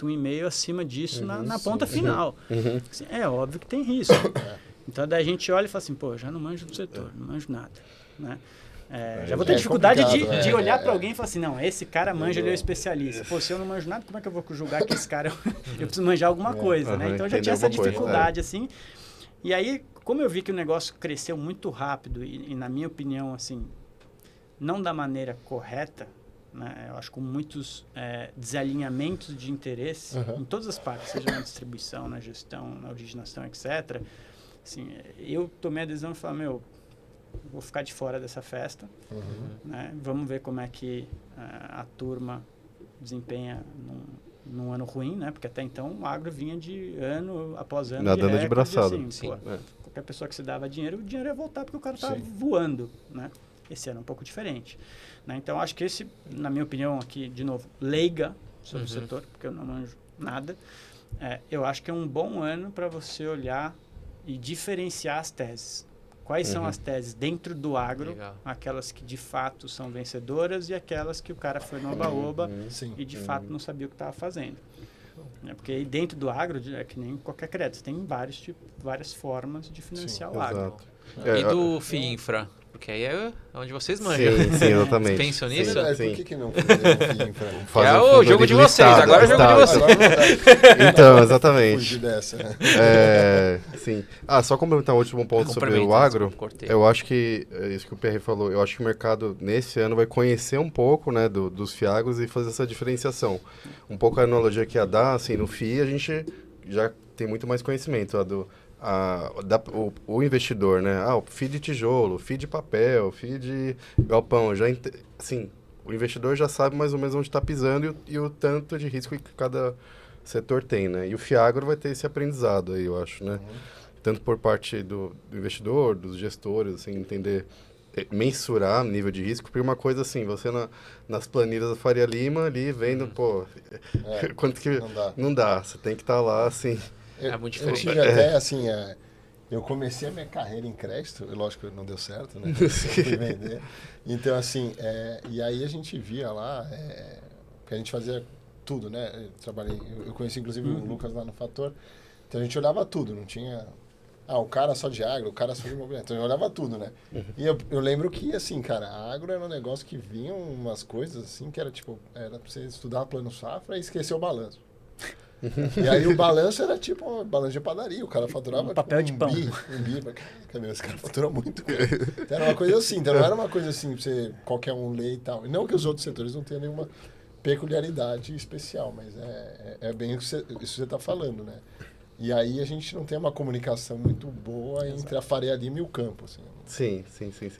1,5% acima disso na ponta final. Assim, é óbvio que tem risco. Então daí a gente olha e fala assim, pô, eu já não manjo do setor, não manjo nada, né? Já vou ter dificuldade de olhar para alguém e falar assim, não, esse cara manja, ele é o especialista. Pô, se eu não manjo nada, como é que eu vou julgar que esse cara, eu preciso manjar alguma coisa, né? Então já tinha essa dificuldade, assim. E aí, como eu vi que o negócio cresceu muito rápido e na minha opinião, assim, não da maneira correta, né? Eu acho com muitos desalinhamentos de interesse em todas as partes, seja na distribuição, na gestão, na originação, etc. Assim, eu tomei a decisão de falar, vou ficar de fora dessa festa, né? Vamos ver como é que a turma desempenha num ano ruim, né? Porque até então o agro vinha de ano após ano nadando de braçada. Assim, qualquer pessoa que se dava dinheiro, o dinheiro ia voltar porque o cara estava voando, né? Esse ano é um pouco diferente, né? Então acho que esse, na minha opinião aqui, de novo, leiga sobre o setor, porque eu não manjo nada, eu acho que é um bom ano para você olhar e diferenciar as teses. Quais são as teses dentro do agro, aquelas que de fato são vencedoras e aquelas que o cara foi no oba-oba e de fato não sabia o que estava fazendo. Porque aí dentro do agro, é que nem qualquer crédito, tem várias formas de financiar o agro. E do FIINFRA? Porque aí é onde vocês manjam. Sim, exatamente. Vocês pensam nisso? Por que não fazer FIINFRA? É o jogo de vocês, agora é o jogo de vocês. Então, exatamente. Fugir dessa, né? Sim. Só complementar o último ponto sobre o agro. Eu acho que, isso que o PR falou, eu acho que o mercado nesse ano vai conhecer um pouco, né, dos FIAGROS e fazer essa diferenciação. Um pouco a analogia que ia dar, assim, no FII a gente já tem muito mais conhecimento, o investidor, né? O FII de tijolo, FII de papel, FII de galpão, assim, o investidor já sabe mais ou menos onde está pisando e o tanto de risco que cada setor tem, né? E o FIAGRO vai ter esse aprendizado aí, eu acho, né? Tanto por parte do investidor, dos gestores, assim, entender, mensurar o nível de risco, porque uma coisa assim, você nas planilhas da Faria Lima ali vendo, quanto que... Não dá, você tem que estar lá, assim... É muito diferente. Eu tive até, assim, eu comecei a minha carreira em crédito, lógico que não deu certo, né? Eu fui vender. Então, assim, e aí a gente via lá, que a gente fazia tudo, né? Eu conheci, inclusive, o Lucas lá no Fator. Então, a gente olhava tudo, não tinha... o cara só de agro, o cara só de imobiliário. Então, eu olhava tudo, né? E eu lembro que, assim, cara, a agro era um negócio que vinham umas coisas, assim, que era, tipo, era pra você estudar plano safra e esquecer o balanço. E aí o balanço era tipo um balanço de padaria, o cara faturava papel tipo, de pão. Um bi, caraca, esse cara fatura muito, cara. Então era uma coisa assim, então não era uma coisa assim, pra você, qualquer um ler e tal. E não que os outros setores não tenham nenhuma peculiaridade especial, mas é bem isso que você está falando, né? E aí a gente não tem uma comunicação muito boa entre a Faria Lima e o campo, assim. Sim.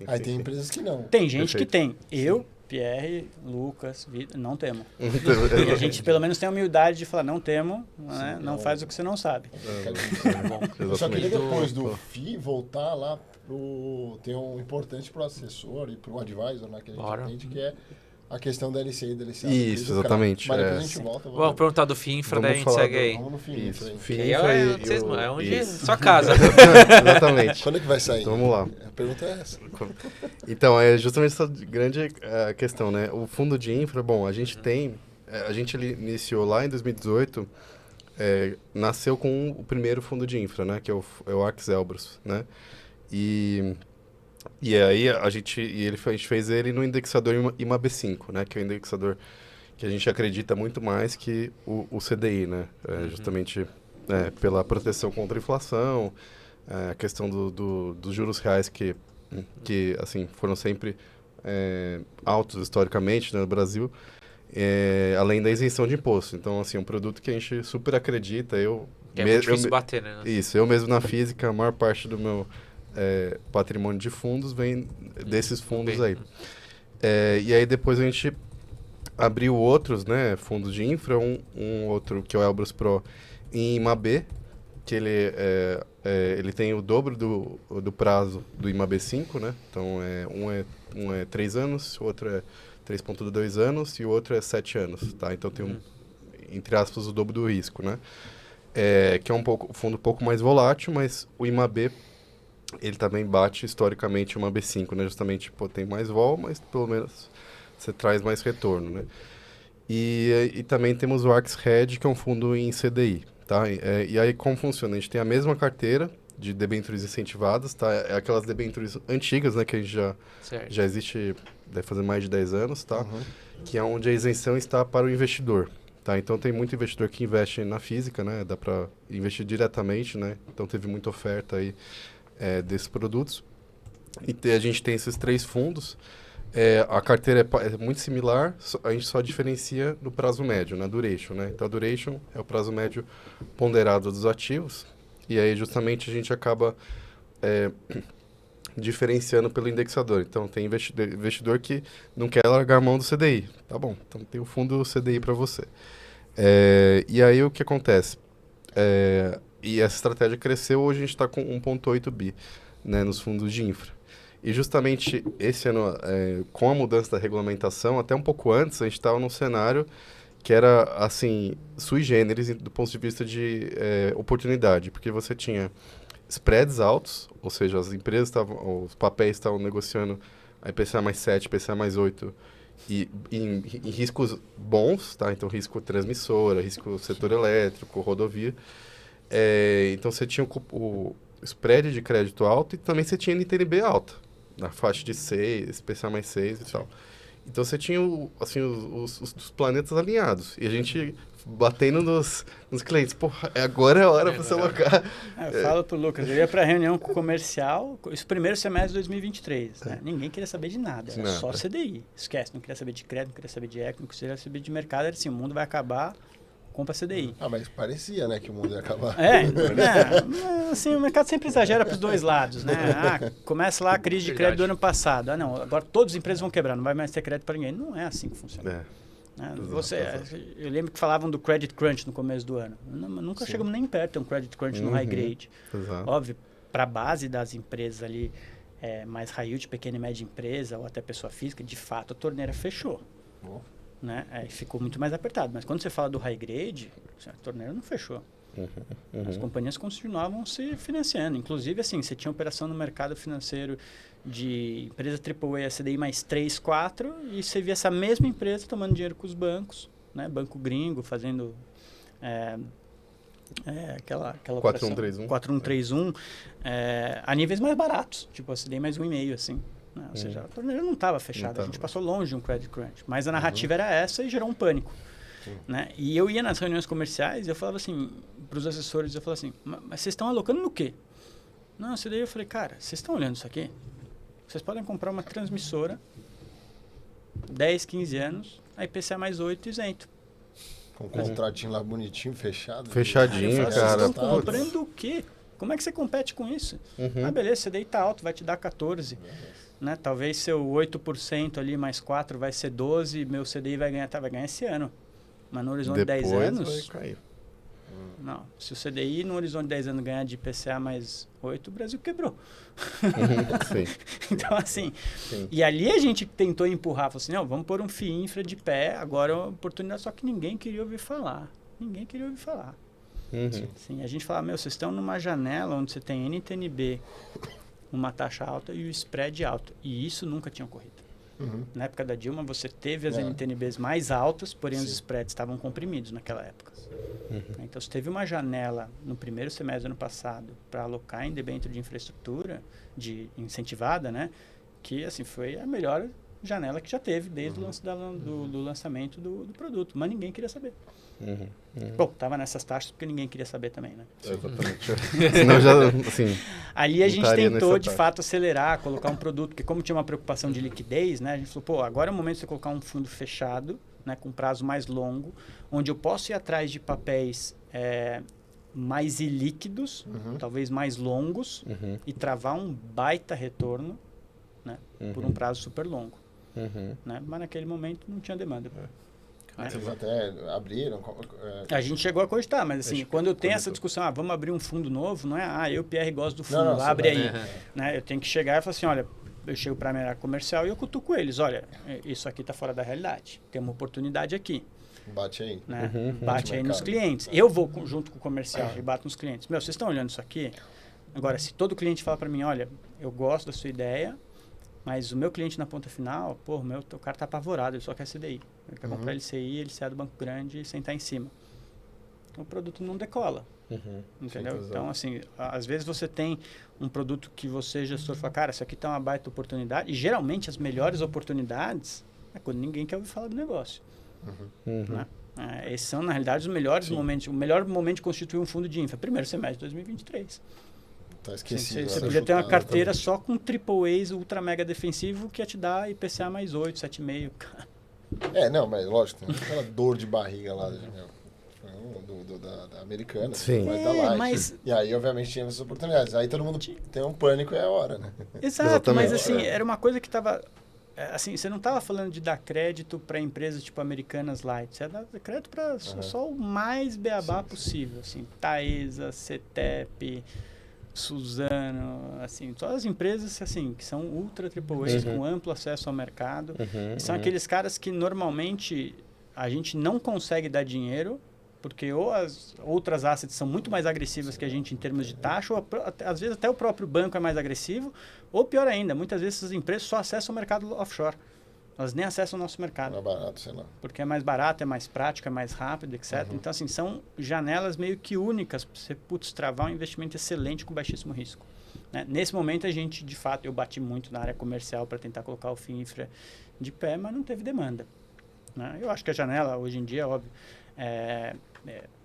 Aí tem empresas que não. Tem gente que tem. Eu, Pierre, Lucas, não temos. E a gente pelo menos tem a humildade de falar, não temos, né? Não faz o que você não sabe. Eu só queria depois do FII voltar lá tem um importante para o assessor e para o advisor, né, que a gente entende, que é a questão da LCI e da LCA. Isso, exatamente. Mas depois a gente volta. Vamos perguntar do FIINFRA, daí a gente segue aí. Vamos no FIINFRA. É onde sua casa. Exatamente. Quando é que vai sair? Então, vamos lá. A pergunta é essa. Então, é justamente essa grande questão, né? O fundo de infra, bom, a gente iniciou lá em 2018, nasceu com o primeiro fundo de infra, né? Que é o Arx Elbrus, né? E aí a gente fez ele no indexador IMAB5, né? Que é o indexador que a gente acredita muito mais que o CDI, né? Justamente pela proteção contra a inflação, a questão dos juros reais que assim, foram sempre altos historicamente, né, no Brasil, além da isenção de imposto. Então, assim, um produto que a gente super acredita. É muito difícil bater, né? Isso, eu mesmo na física, a maior parte do meu patrimônio de fundos vem desses fundos aí. E aí depois a gente abriu outros, né, fundos de infra, um outro que é o Elbrus Pro em IMAB, que ele tem o dobro do prazo do IMAB 5, né? Então, um é 3 anos, o outro é 3,2 anos e o outro é 7 anos, tá? Então, tem, entre aspas, o dobro do risco, né? Que é um fundo um pouco mais volátil, mas o IMAB, ele também bate historicamente o IMAB 5, né? Justamente, tem mais vol, mas pelo menos você traz mais retorno, né? E também temos o Arx Hedge, que é um fundo em CDI. Tá? E aí, como funciona? A gente tem a mesma carteira de debêntures incentivadas, tá? É aquelas debêntures antigas, né? Que a gente já existe, deve fazer mais de 10 anos, tá? Que é onde a isenção está para o investidor, tá? Então, tem muito investidor que investe na física, né? Dá para investir diretamente, né? Então, teve muita oferta aí desses produtos. E a gente tem esses 3 fundos. A carteira é muito similar, a gente só diferencia no prazo médio, na duration, né? Então, a duration é o prazo médio ponderado dos ativos, e aí justamente a gente acaba diferenciando pelo indexador. Então, tem investidor que não quer largar a mão do CDI. Tá bom, então tem o fundo CDI para você. E aí, o que acontece? E essa estratégia cresceu, hoje a gente está com 1,8 bi, né, nos fundos de infra. E justamente esse ano, com a mudança da regulamentação, até um pouco antes, a gente estava num cenário que era, assim, sui generis do ponto de vista de oportunidade, porque você tinha spreads altos, ou seja, as empresas os papéis estavam negociando a IPCA mais 7, IPCA mais 8, e em riscos bons, tá? Então, risco transmissora, risco setor elétrico, rodovia. Então, você tinha o spread de crédito alto e também você tinha NTNB alta, na faixa de 6, IPCA mais 6 e tal. Então, você tinha assim, os planetas alinhados. E a gente batendo nos clientes. Pô, agora é a hora para você alocar. Eu falo pro Lucas, eu ia para a reunião com o comercial, isso primeiro semestre de 2023. Né? Ninguém queria saber de nada, era só CDI. Esquece, não queria saber de crédito, não queria saber de equity, não queria saber de mercado. Era assim, o mundo vai acabar, compra CDI. Mas parecia, né, que o mundo ia acabar. Assim, o mercado sempre exagera para os dois lados, né? Começa lá a crise de crédito do ano passado. Não, agora todas as empresas vão quebrar, não vai mais ter crédito para ninguém. Não é assim que funciona. Eu lembro que falavam do credit crunch no começo do ano. Nunca chegamos nem perto de ter um credit crunch no high grade. Exato. Óbvio, para a base das empresas ali, mais high yield, pequena e média empresa, ou até pessoa física, de fato a torneira fechou. Né? Ficou muito mais apertado. Mas quando você fala do high grade, a torneira não fechou. As companhias continuavam se financiando. Inclusive, assim, você tinha operação no mercado financeiro de empresa AAA, CDI mais 3, 4, e você via essa mesma empresa tomando dinheiro com os bancos, né? Banco gringo, fazendo aquela 4131. 4131, a níveis mais baratos, tipo a CDI mais 1,5, assim. Né? Ou seja, a torneira não estava fechada, a gente passou longe de um credit crunch. Mas a narrativa era essa e gerou um pânico. Né? E eu ia nas reuniões comerciais e eu falava assim, para os assessores, eu falava assim, mas vocês estão alocando no quê? Não, daí eu falei, cara, vocês estão olhando isso aqui? Vocês podem comprar uma transmissora, 10, 15 anos, a IPCA mais 8 isento. Com um contratinho lá bonitinho, fechado. Fechadinho, cara. Vocês estão comprando o quê? Como é que você compete com isso? Beleza, CDI tá alto, vai te dar 14. Né? Talvez seu 8% ali mais 4 vai ser 12, meu CDI vai ganhar esse ano. Mas no horizonte de 10 anos... vai cair. Não. Se o CDI no horizonte de 10 anos ganhar de IPCA mais 8, o Brasil quebrou. Sim. Então, assim... Sim. E ali a gente tentou empurrar. Falou assim, não, vamos pôr um FII infra de pé. Agora é uma oportunidade. Só que ninguém queria ouvir falar. Ninguém queria ouvir falar. Sim, a gente falava, vocês estão numa janela onde você tem NTNB, uma taxa alta e o spread alto. E isso nunca tinha ocorrido. Na época da Dilma, você teve as NTNBs mais altas, porém os spreads estavam comprimidos naquela época. Então, você teve uma janela no primeiro semestre do ano passado para alocar em debênture de infraestrutura, incentivada, né? Que assim, foi a melhor janela que já teve desde do lançamento do produto. Mas ninguém queria saber. Bom, estava nessas taxas porque ninguém queria saber também, né? Exatamente. Senão já, assim, ali a gente tentou, de fato, acelerar, colocar um produto, porque como tinha uma preocupação de liquidez, né? A gente falou, pô, agora é o momento de você colocar um fundo fechado, né, com prazo mais longo, onde eu posso ir atrás de papéis mais ilíquidos, talvez mais longos, e travar um baita retorno, né, por um prazo super longo. né? Mas naquele momento não tinha demanda. Vocês até abriram? A gente chegou a cogitar, mas assim, quando eu tenho essa discussão, vamos abrir um fundo novo, não é, eu, Pierre, gosto do fundo, abre aí. Né? Eu tenho que chegar e falar assim, olha, eu chego para a minha área comercial e eu cutuco eles, olha, isso aqui está fora da realidade, tem uma oportunidade aqui. Bate aí. Né? Bate aí nos clientes. Eu vou junto com o comercial e bato nos clientes. Vocês estão olhando isso aqui? Agora, se todo cliente fala para mim, olha, eu gosto da sua ideia, mas o meu cliente na ponta final, o cara tá apavorado, ele só quer CDI. Ele quer comprar LCI, LCA do banco grande e sentar em cima. O produto não decola. Entendeu? Sim, então, assim, às vezes você tem um produto que você, gestor, fala, cara, isso aqui tá uma baita oportunidade. E geralmente as melhores oportunidades é quando ninguém quer ouvir falar do negócio. Né? Esses são, na realidade, os melhores momentos. O melhor momento de constituir um fundo de infra. Primeiro semestre de 2023. Tá esquecido. Você podia ter uma carteira só com AAAs ultra mega defensivo que ia te dar IPCA mais 8, 7,5. Não, mas lógico, tem aquela dor de barriga lá da americana. Sim. Vai estar lá. Mas... E aí, obviamente, tinha essas oportunidades. Aí todo mundo tem um pânico e é a hora, né? Exato, Exatamente. mas assim, era uma coisa que estava... Assim, você não estava falando de dar crédito para empresas tipo Americanas Light. Você ia dar crédito para só o mais beabá possível. Assim, Taesa, CETEP... Suzano, assim, todas as empresas assim, que são ultra AAA, com amplo acesso ao mercado. São aqueles caras que normalmente a gente não consegue dar dinheiro, porque ou as outras assets são muito mais agressivas que a gente em termos de taxa, ou às vezes até o próprio banco é mais agressivo, ou pior ainda, muitas vezes essas empresas só acessam o mercado offshore. Elas nem acessam o nosso mercado. Não é barato, sei lá. Porque é mais barato, é mais prático, é mais rápido, etc. Então, assim, são janelas meio que únicas para você, travar um investimento excelente com baixíssimo risco. Né? Nesse momento, a gente, de fato, eu bati muito na área comercial para tentar colocar o FII Infra de pé, mas não teve demanda. Né? Eu acho que a janela, hoje em dia, óbvio,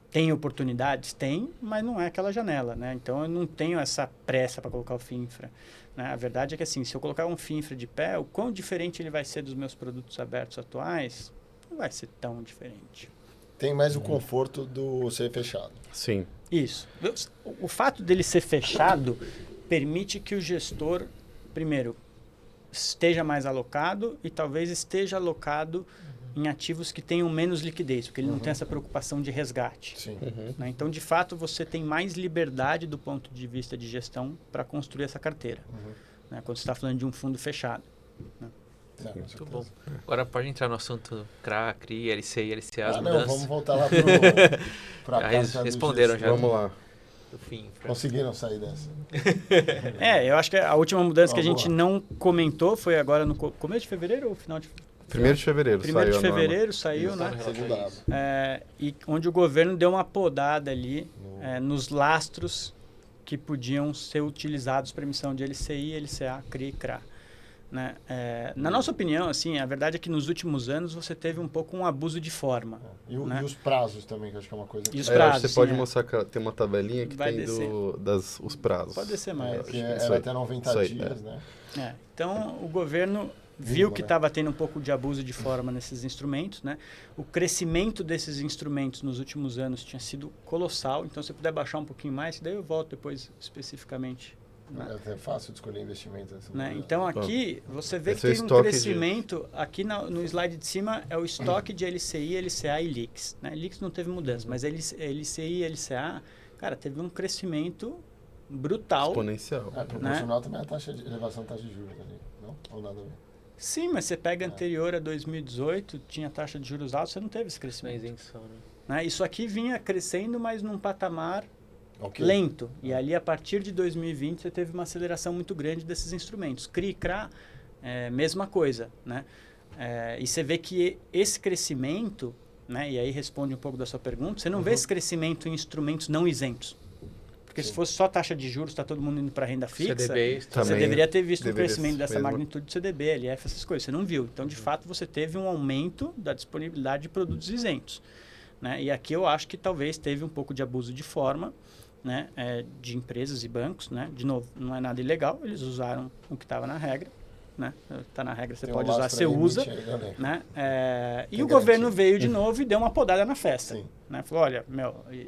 tem oportunidades? Tem, mas não é aquela janela. Né? Então, eu não tenho essa pressa para colocar o FII Infra. Né? A verdade é que, assim, se eu colocar um FII Infra de pé, o quão diferente ele vai ser dos meus produtos abertos atuais, não vai ser tão diferente. Tem mais o conforto do ser fechado. Sim. Isso. O fato dele ser fechado permite que o gestor, primeiro, esteja mais alocado e talvez esteja alocado em ativos que tenham menos liquidez, porque ele não tem essa preocupação de resgate. Sim. Né? Então, de fato, você tem mais liberdade do ponto de vista de gestão para construir essa carteira, né? Quando você está falando de um fundo fechado. Né? Muito bom. Agora pode entrar no assunto CRA, CRI, LCI, LCA, as Não, mudanças. vamos voltar lá para responderam já. Vamos lá. Do fim. Conseguiram sair dessa. Eu acho que a última mudança que a gente não comentou foi agora no começo de fevereiro ou final de 1º de fevereiro saiu 1º de a norma. fevereiro saiu, né? E onde o governo deu uma podada ali nos lastros que podiam ser utilizados para emissão de LCI, LCA, CRI e CRA. Né? Na nossa opinião, assim, a verdade é que nos últimos anos você teve um pouco um abuso de forma. E né? os prazos também, que eu acho que é uma coisa... E os Acho que prazos, você pode sim, mostrar que tem uma tabelinha que Vai tem descer. os prazos. Pode descer mais. que Isso era aí. até 90 Isso aí, dias, né? Então, o governo viu Vírgula, que né? estava tendo um pouco de abuso de forma nesses instrumentos, né? O crescimento desses instrumentos nos últimos anos tinha sido colossal. Então, se você puder baixar um pouquinho mais, daí eu volto depois especificamente. Né? É até fácil de escolher investimento. Né? Então, aqui você vê que Esse é o tem um estoque crescimento. Aqui no slide de cima é o estoque de LCI, LCA e LIX. Né? LIX não teve mudança, mas LCI e LCA, cara, teve um crescimento brutal. Exponencial. Proporcional também a elevação da taxa de juros ali, não? Ou nada a ver? Sim, mas você pega anterior a 2018, tinha taxa de juros alta, você não teve esse Sem crescimento. isenção, né? Né? Isso aqui vinha crescendo, mas num patamar Ok. lento. E ali, a partir de 2020, você teve uma aceleração muito grande desses instrumentos. CRI e CRA, mesma coisa. Né? E você vê que esse crescimento, né? E aí responde um pouco da sua pergunta, você não vê esse crescimento em instrumentos não isentos. Porque se fosse só taxa de juros, está todo mundo indo para renda fixa, CDB, você também deveria ter visto um deveria crescimento dessa mesmo. magnitude de CDB, LF, essas coisas. Você não viu. Então, de fato, você teve um aumento da disponibilidade de produtos isentos. Né? E aqui eu acho que talvez teve um pouco de abuso de forma, né? De empresas e bancos. Né? De novo, não é nada ilegal, eles usaram o que estava na regra. Né? Tá na regra, você Tem pode um usar, lastro você aí, usa. né? Né? E Tem o governo garantia. veio de novo e deu uma podada na festa. Sim. Né? Falou, olha,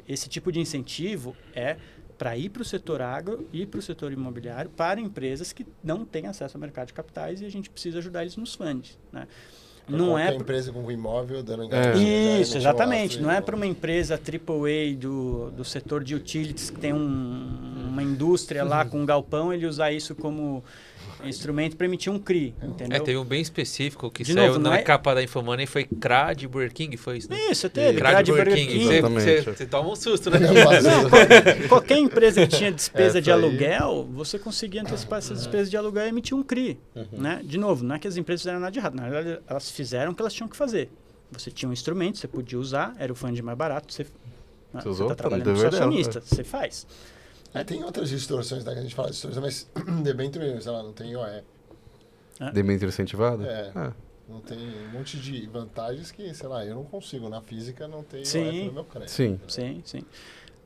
esse tipo de incentivo é para ir para o setor agro e para o setor imobiliário, para empresas que não têm acesso ao mercado de capitais, e a gente precisa ajudar eles nos funds, né? Não é empresa com imóvel dando garantia. Isso, exatamente. Não é para uma empresa AAA do setor de utilities que tem uma indústria lá com um galpão, ele usar isso como instrumento para emitir um CRI, entendeu? Teve um bem específico que De saiu novo, na capa da Infomoney, foi CRA de Burger King, foi isso, né? Isso, teve. CRA de Burger King. Exatamente. Você toma um susto, né? Não, qualquer empresa que tinha despesa de Essa aí. aluguel, você conseguia antecipar essas despesas de aluguel e emitir um CRI. Né? De novo, não é que as empresas fizeram nada de errado. Na verdade, elas fizeram o que elas tinham que fazer. Você tinha um instrumento, você podia usar, era o fundo mais barato, você usou? está Tá trabalhando no com seu dever dela, acionista, você faz. Tem outras distorções, né? Que a gente fala de distorção, mas debênture, sei lá, não tem IOE. Debênture incentivada? Não tem um monte de vantagens que, sei lá, eu não consigo. Na física não tem Sim. IOE no meu crédito. Sim. Sim.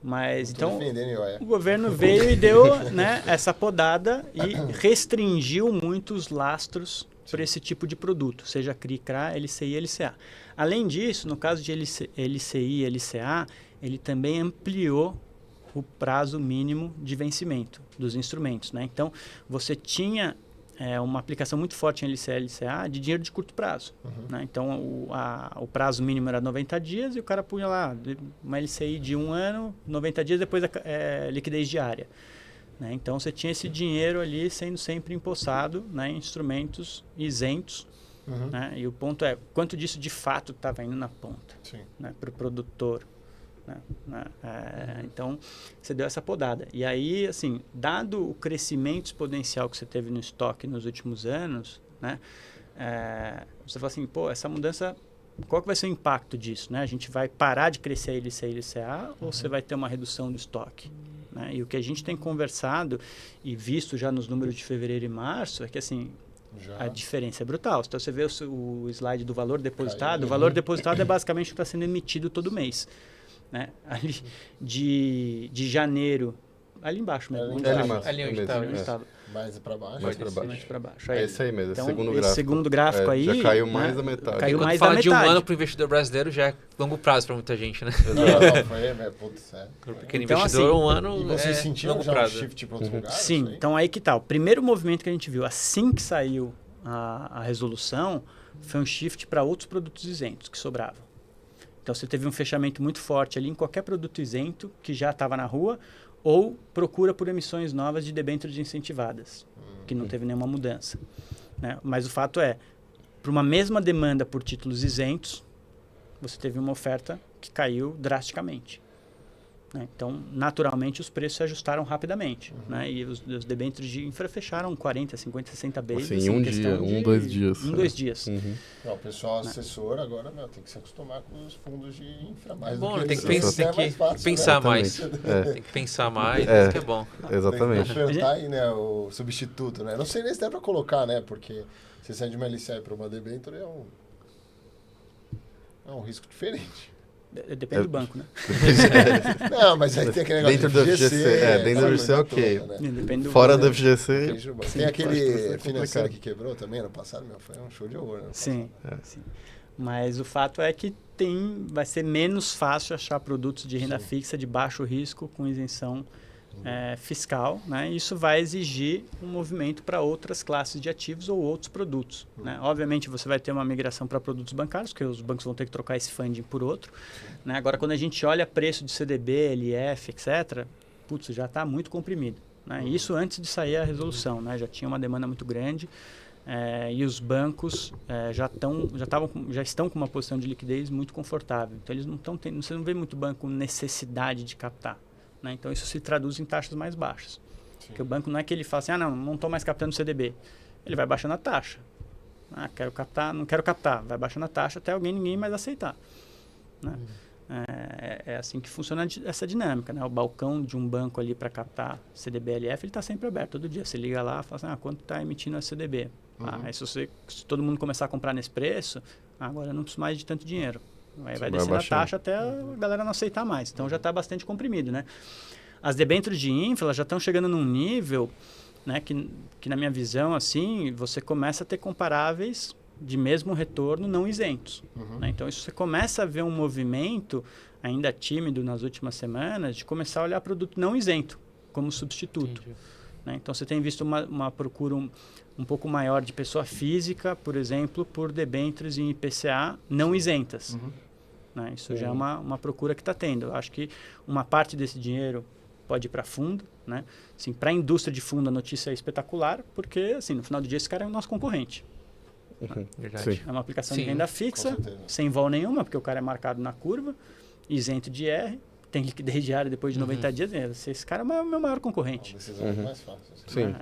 Mas, Não tô então, defendendo IOE. o governo veio e deu, né, essa podada e restringiu muitos lastros para esse tipo de produto, seja CRI, CRA, LCI e LCA. Além disso, no caso de LCI e LCA, ele também ampliou o prazo mínimo de vencimento dos instrumentos, né? Então, você tinha uma aplicação muito forte em LCA e LCA de dinheiro de curto prazo. Né? Então, o prazo mínimo era 90 dias e o cara punha lá uma LCI de 1 ano, 90 dias, depois liquidez diária. Né? Então, você tinha esse dinheiro ali sendo sempre empossado, né, em instrumentos isentos. Né? E o ponto é, quanto disso de fato estava indo na ponta, né, para o produtor. Então, você deu essa podada. E aí, assim, dado o crescimento exponencial que você teve no estoque nos últimos anos, né, você fala assim, pô, essa mudança, qual que vai ser o impacto disso? Né? A gente vai parar de crescer a LCA e LCA ou você vai ter uma redução do estoque? Né? E o que a gente tem conversado e visto já nos números de fevereiro e março é que, assim, a diferença é brutal. Então, você vê o slide do valor depositado. O valor depositado é basicamente o que está sendo emitido todo mês. Né? Ali de janeiro, ali embaixo mesmo. Ali onde estava. Mais para baixo. Mais para baixo. É isso aí mesmo, então, segundo esse gráfico. segundo gráfico aí... Já caiu mais da metade. Caiu Quando mais fala da de um metade. ano para o investidor brasileiro, já é longo prazo para muita gente, né? Porque então, investidor, assim, um ano e vocês sentiram longo já prazo. um shift para outros lugares? Sim, então aí que tá. O primeiro movimento que a gente viu, assim que saiu a resolução, foi um shift para outros produtos isentos que sobravam. Então, você teve um fechamento muito forte ali em qualquer produto isento que já estava na rua ou procura por emissões novas de debêntures incentivadas, que não teve nenhuma mudança. Né? Mas o fato é, para uma mesma demanda por títulos isentos, você teve uma oferta que caiu drasticamente. Né? Então, naturalmente, os preços se ajustaram rapidamente. Né? E os debêntures de infra fecharam 40, 50, 60 bases. Assim, um dia, 2 dias. Em 2 dias. O pessoal assessor agora tem que se acostumar com os fundos de infra mais Bom, do que tem que, isso. pensar mais. Tem que pensar mais, isso que é bom. Exatamente. Tem que perguntar aí, né, o substituto, né? Não sei nem se dá para colocar, né? Porque você sai de uma LCI para uma debênture é um risco diferente. Depende do banco, né? Não, mas aí tem aquele negócio dentro do FGC. dentro do FGC, ok. Toda, né? Depende do Fora banco. do FGC... Tem aquele financeiro que quebrou também no passado, foi um show de horror. Né? Sim. Mas o fato é que vai ser menos fácil achar produtos de renda fixa de baixo risco com isenção fiscal, né? Isso vai exigir um movimento para outras classes de ativos ou outros produtos. Né? Obviamente, você vai ter uma migração para produtos bancários, porque os bancos vão ter que trocar esse funding por outro. Né? Agora, quando a gente olha preço de CDB, LF, etc., putz, já está muito comprimido. Né? Isso antes de sair a resolução. Né? Já tinha uma demanda muito grande e os bancos já estão com uma posição de liquidez muito confortável. Então, eles não estão tendo, você não vê muito banco com necessidade de captar. Né? Então, isso se traduz em taxas mais baixas. Porque o banco não é que ele fala assim, não estou mais captando CDB. Ele vai baixando a taxa. Quero captar, não quero captar. Vai baixando a taxa até ninguém mais aceitar. Né? É assim que funciona essa dinâmica. Né? O balcão de um banco ali para captar CDB-LF, ele está sempre aberto todo dia. Você liga lá e fala assim, quanto está emitindo a CDB? Aí se todo mundo começar a comprar nesse preço, agora eu não preciso mais de tanto dinheiro. Aí vai descendo a taxa até a galera não aceitar mais. Então, já está bastante comprimido, né? As debêntures de infra já estão chegando num nível, né, que na minha visão, assim, você começa a ter comparáveis de mesmo retorno não isentos. Né? Então, isso você começa a ver um movimento, ainda tímido nas últimas semanas, de começar a olhar produto não isento como substituto. Entendi. Né? Então, você tem visto uma procura um pouco maior de pessoa física, por exemplo, por debêntures em IPCA não isentas. Né? Isso já é uma procura que está tendo. Eu acho que uma parte desse dinheiro pode ir para fundo. Né? Assim, para a indústria de fundo, a notícia é espetacular, porque assim, no final do dia esse cara é o nosso concorrente. Verdade. É uma aplicação Sim, de renda com fixa, certeza. sem vol nenhuma, porque o cara é marcado na curva, isento de IR, tem liquidez diária depois de 90 dias. Esse cara é o meu maior A concorrente. decisão é mais fácil. assim. Sim.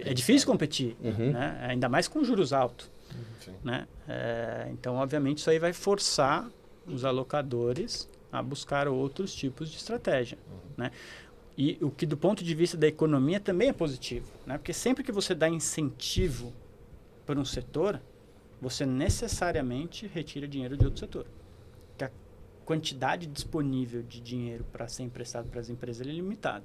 É difícil competir, Uhum. né? Ainda mais com juros altos. Sim. Né? Então, obviamente, isso aí vai forçar os alocadores a buscar outros tipos de estratégia. Né? E o que, do ponto de vista da economia, também é positivo. Né? Porque sempre que você dá incentivo para um setor, você necessariamente retira dinheiro de outro setor. Porque a quantidade disponível de dinheiro para ser emprestado para as empresas é limitada.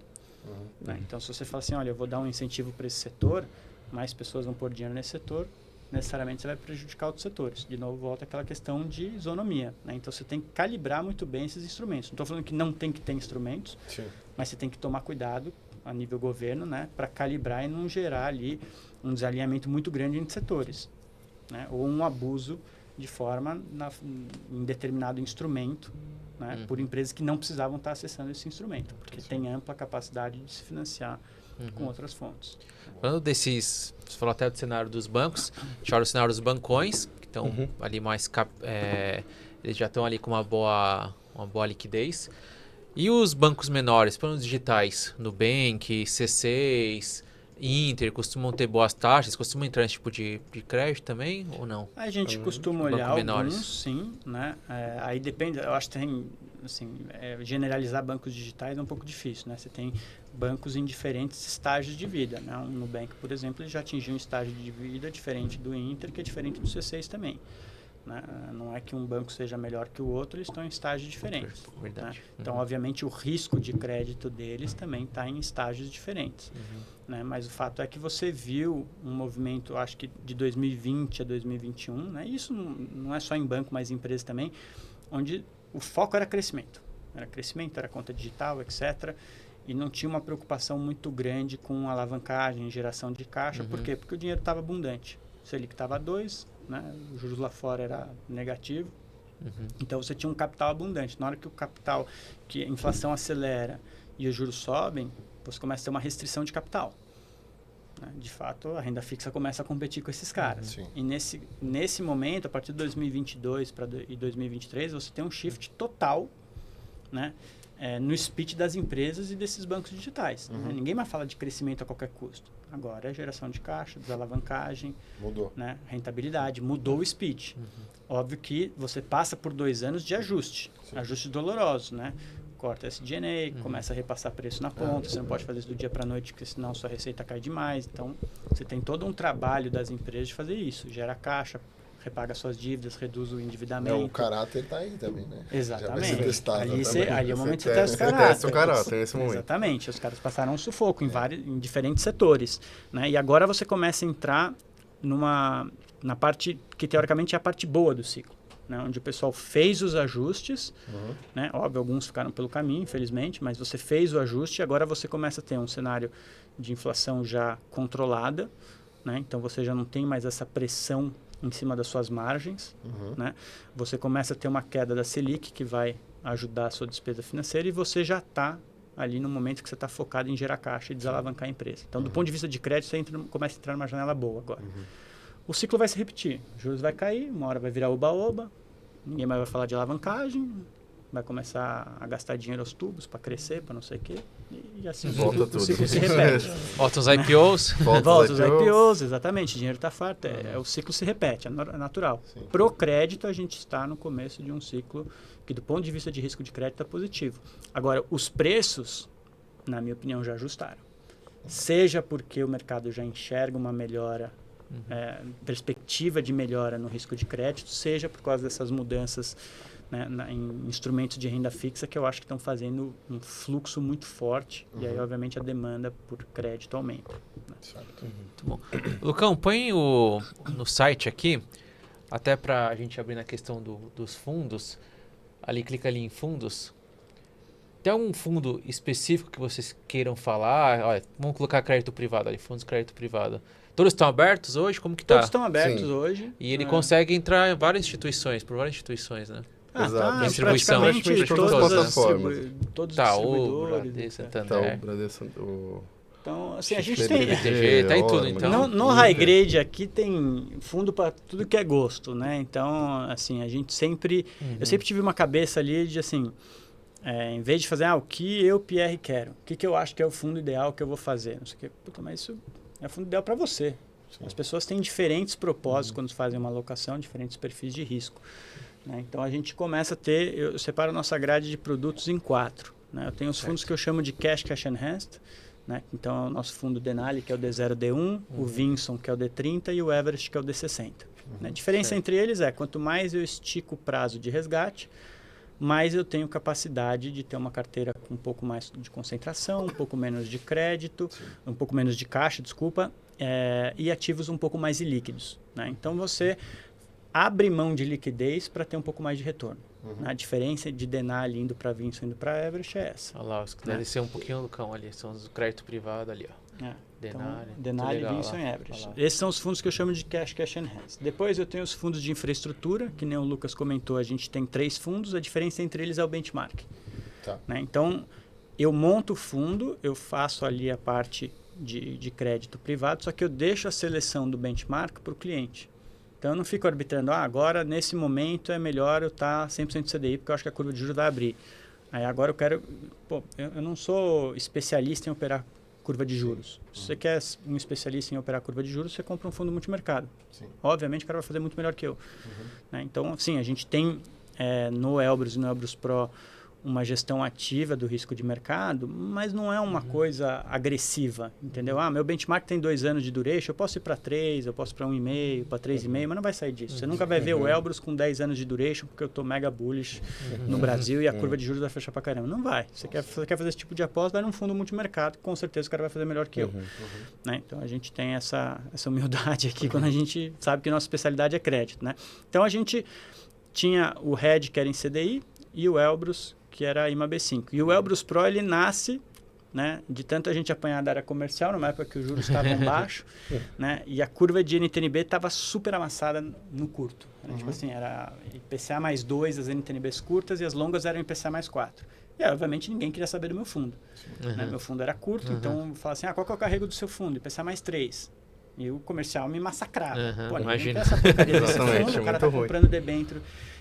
Né? Então, se você fala assim, olha, eu vou dar um incentivo para esse setor, mais pessoas vão pôr dinheiro nesse setor, necessariamente você vai prejudicar outros setores. De novo, volta aquela questão de isonomia. Né? Então, você tem que calibrar muito bem esses instrumentos. Não estou falando que não tem que ter instrumentos, Sim. mas você tem que tomar cuidado a nível governo, né, para calibrar e não gerar ali um desalinhamento muito grande entre setores, né, ou um abuso de forma em determinado instrumento, né, por empresas que não precisavam estar acessando esse instrumento, porque tem ampla capacidade de se financiar com outras fontes. Falando desses, você falou até do cenário dos bancos, a gente olha o cenário dos bancões, que estão ali mais, eles já estão ali com uma boa liquidez. E os bancos menores, planos digitais, Nubank, C6, Inter, costumam ter boas taxas? Costumam entrar nesse tipo de crédito também ou não? A gente costuma Bancos olhar alguns, menores. sim, né? Aí depende, eu acho que tem, assim, generalizar bancos digitais é um pouco difícil, né? Você tem bancos em diferentes estágios de vida, né? O Nubank, por exemplo, ele já atingiu um estágio de vida diferente do Inter, que é diferente do C6 também. Né? Não é que um banco seja melhor que o outro, eles estão em estágios diferentes. Verdade. Né? Então, obviamente, o risco de crédito deles também está em estágios diferentes. Né? Mas o fato é que você viu um movimento, acho que de 2020 a 2021, né? Isso não é só em banco, mas em empresas também, onde o foco era crescimento. Era crescimento, era conta digital, etc. E não tinha uma preocupação muito grande com alavancagem, geração de caixa. Por quê? Porque o dinheiro estava abundante. O Selic estava 2, né? Os juros lá fora era negativo. Então, você tinha um capital abundante. Na hora que que a inflação acelera e os juros sobem, você começa a ter uma restrição de capital. Né? De fato, a renda fixa começa a competir com esses caras. Sim. E nesse momento, a partir de 2022 e 2023, você tem um shift total, né? No speech das empresas e desses bancos digitais. Né? Ninguém mais fala de crescimento a qualquer custo. Agora é geração de caixa, desalavancagem, Mudou. né? Rentabilidade, mudou o speech. Óbvio que você passa por 2 anos de ajuste, ajustes dolorosos, né? Corta SG&A, começa a repassar preço na ponta, você não pode fazer isso do dia para a noite, porque senão sua receita cai demais. Então, você tem todo um trabalho das empresas de fazer isso, gera caixa, repaga suas dívidas, reduz o endividamento. O caráter está aí também, né? Exatamente. Já vai ser testado Ali, também. ali é o momento que Você você testa os testa caráteres. o caráter nesse momento. Exatamente. Os caras passaram um sufoco em diferentes setores. Né? E agora você começa a entrar na parte que, teoricamente, é a parte boa do ciclo. Né? Onde o pessoal fez os ajustes. Né? Óbvio, alguns ficaram pelo caminho, infelizmente, mas você fez o ajuste e agora você começa a ter um cenário de inflação já controlada. Né? Então, você já não tem mais essa pressão em cima das suas margens, né? Você começa a ter uma queda da Selic que vai ajudar a sua despesa financeira e você já está ali no momento que você está focado em gerar caixa e desalavancar a empresa. Então, do ponto de vista de crédito, você começa a entrar numa janela boa agora. O ciclo vai se repetir, os juros vai cair, uma hora vai virar oba-oba, ninguém mais vai falar de alavancagem, vai começar a gastar dinheiro aos tubos para crescer, para não sei o quê, e assim Volta o ciclo tudo. se repete. Voltam os IPOs. Volta os IPOs, exatamente, o dinheiro está farto, o ciclo se repete, é natural. Pro crédito, a gente está no começo de um ciclo que, do ponto de vista de risco de crédito, é positivo. Agora, os preços, na minha opinião, já ajustaram. Seja porque o mercado já enxerga uma melhora, perspectiva de melhora no risco de crédito, seja por causa dessas mudanças, né, em instrumentos de renda fixa que eu acho que estão fazendo um fluxo muito forte e aí, obviamente, a demanda por crédito aumenta. Né? Muito bom. Lucão, põe no site aqui, até para a gente abrir na questão dos fundos. Ali, clica ali em fundos. Tem algum fundo específico que vocês queiram falar? Olha, vamos colocar crédito privado ali, fundos de crédito privado. Todos estão abertos hoje? Como que tá? Todos estão abertos Sim. hoje. E ele consegue entrar em várias instituições, por várias instituições, né? Exato. Tá, Distribuição. praticamente Praticamente todas todas as as plataformas. todos os Itaú, distribuidores. Bradesco, né? Então, Santander, o Bradesco, o Então, assim, a gente XP, tem... BTG, tá em tudo, então. No high grade aqui tem fundo para tudo que é gosto, né? Então, assim, a gente sempre... Eu sempre tive uma cabeça ali de, assim, em vez de fazer, o que eu, Pierre, quero? O que eu acho que é o fundo ideal que eu vou fazer? Não sei o quê. Puta, mas isso é o fundo ideal para você. As pessoas têm diferentes propósitos quando fazem uma alocação, diferentes perfis de risco. Né? Então, a gente começa a ter... Eu separo a nossa grade de produtos em 4. Né? Eu tenho os fundos que eu chamo de Cash Enhanced, né? Então, é o nosso fundo Denali, que é o D0, D1, o Vinson, que é o D30, e o Everest, que é o D60. Né? A diferença entre eles é, quanto mais eu estico o prazo de resgate, mais eu tenho capacidade de ter uma carteira com um pouco mais de concentração, um pouco menos de crédito, um pouco menos de caixa, desculpa, e ativos um pouco mais ilíquidos. Né? Então, você abre mão de liquidez para ter um pouco mais de retorno. A diferença de Denali indo para Vinson indo para Everest é essa. Olha lá, os que devem ser um pouquinho do cão ali. São os crédito privado ali, ó. Denali, então, Denali, legal, Vinson lá. e Everest. Esses são os fundos que eu chamo de Cash Enhanced. Depois eu tenho os fundos de infraestrutura, que nem o Lucas comentou, a gente tem 3 fundos, a diferença entre eles é o benchmark. Tá. Né? Então, eu monto o fundo, eu faço ali a parte de crédito privado, só que eu deixo a seleção do benchmark para o cliente. Então, eu não fico arbitrando, agora, nesse momento, é melhor eu estar 100% CDI, porque eu acho que a curva de juros vai abrir. Aí, agora eu quero... eu não sou especialista em operar curva de juros. Se você quer um especialista em operar curva de juros, você compra um fundo multimercado. Sim. Obviamente, o cara vai fazer muito melhor que eu. Né? Então, assim, a gente tem no Elbrus e no Elbrus Pro uma gestão ativa do risco de mercado, mas não é uma coisa agressiva, entendeu? Meu benchmark tem 2 anos de duration, eu posso ir para 3, eu posso ir para 1,5, para 3,5, mas não vai sair disso. Você nunca vai ver o Elbrus com 10 anos de duration, porque eu estou mega bullish no Brasil e a curva de juros vai fechar para caramba. Não vai. Você quer fazer esse tipo de aposta, vai num fundo multimercado, com certeza o cara vai fazer melhor que eu. Né? Então, a gente tem essa humildade aqui quando a gente sabe que nossa especialidade é crédito. Né? Então, a gente tinha o RED, que era em CDI, e o Elbrus, que era a IMA B5. E o Elbrus Pro, ele nasce, né, de tanto a gente apanhar da área comercial, numa época que os juros estavam baixos, né, e a curva de NTNB estava super amassada no curto. Era, tipo assim, era IPCA mais 2, as NTNBs curtas, e as longas eram IPCA mais 4. E, obviamente, ninguém queria saber do meu fundo. Né? Meu fundo era curto, então eu falava assim, qual que é o carrego do seu fundo? IPCA mais 3. E o comercial me massacrava. Pô, ninguém quer essa porcaria desse fundo, o cara tá comprando debênture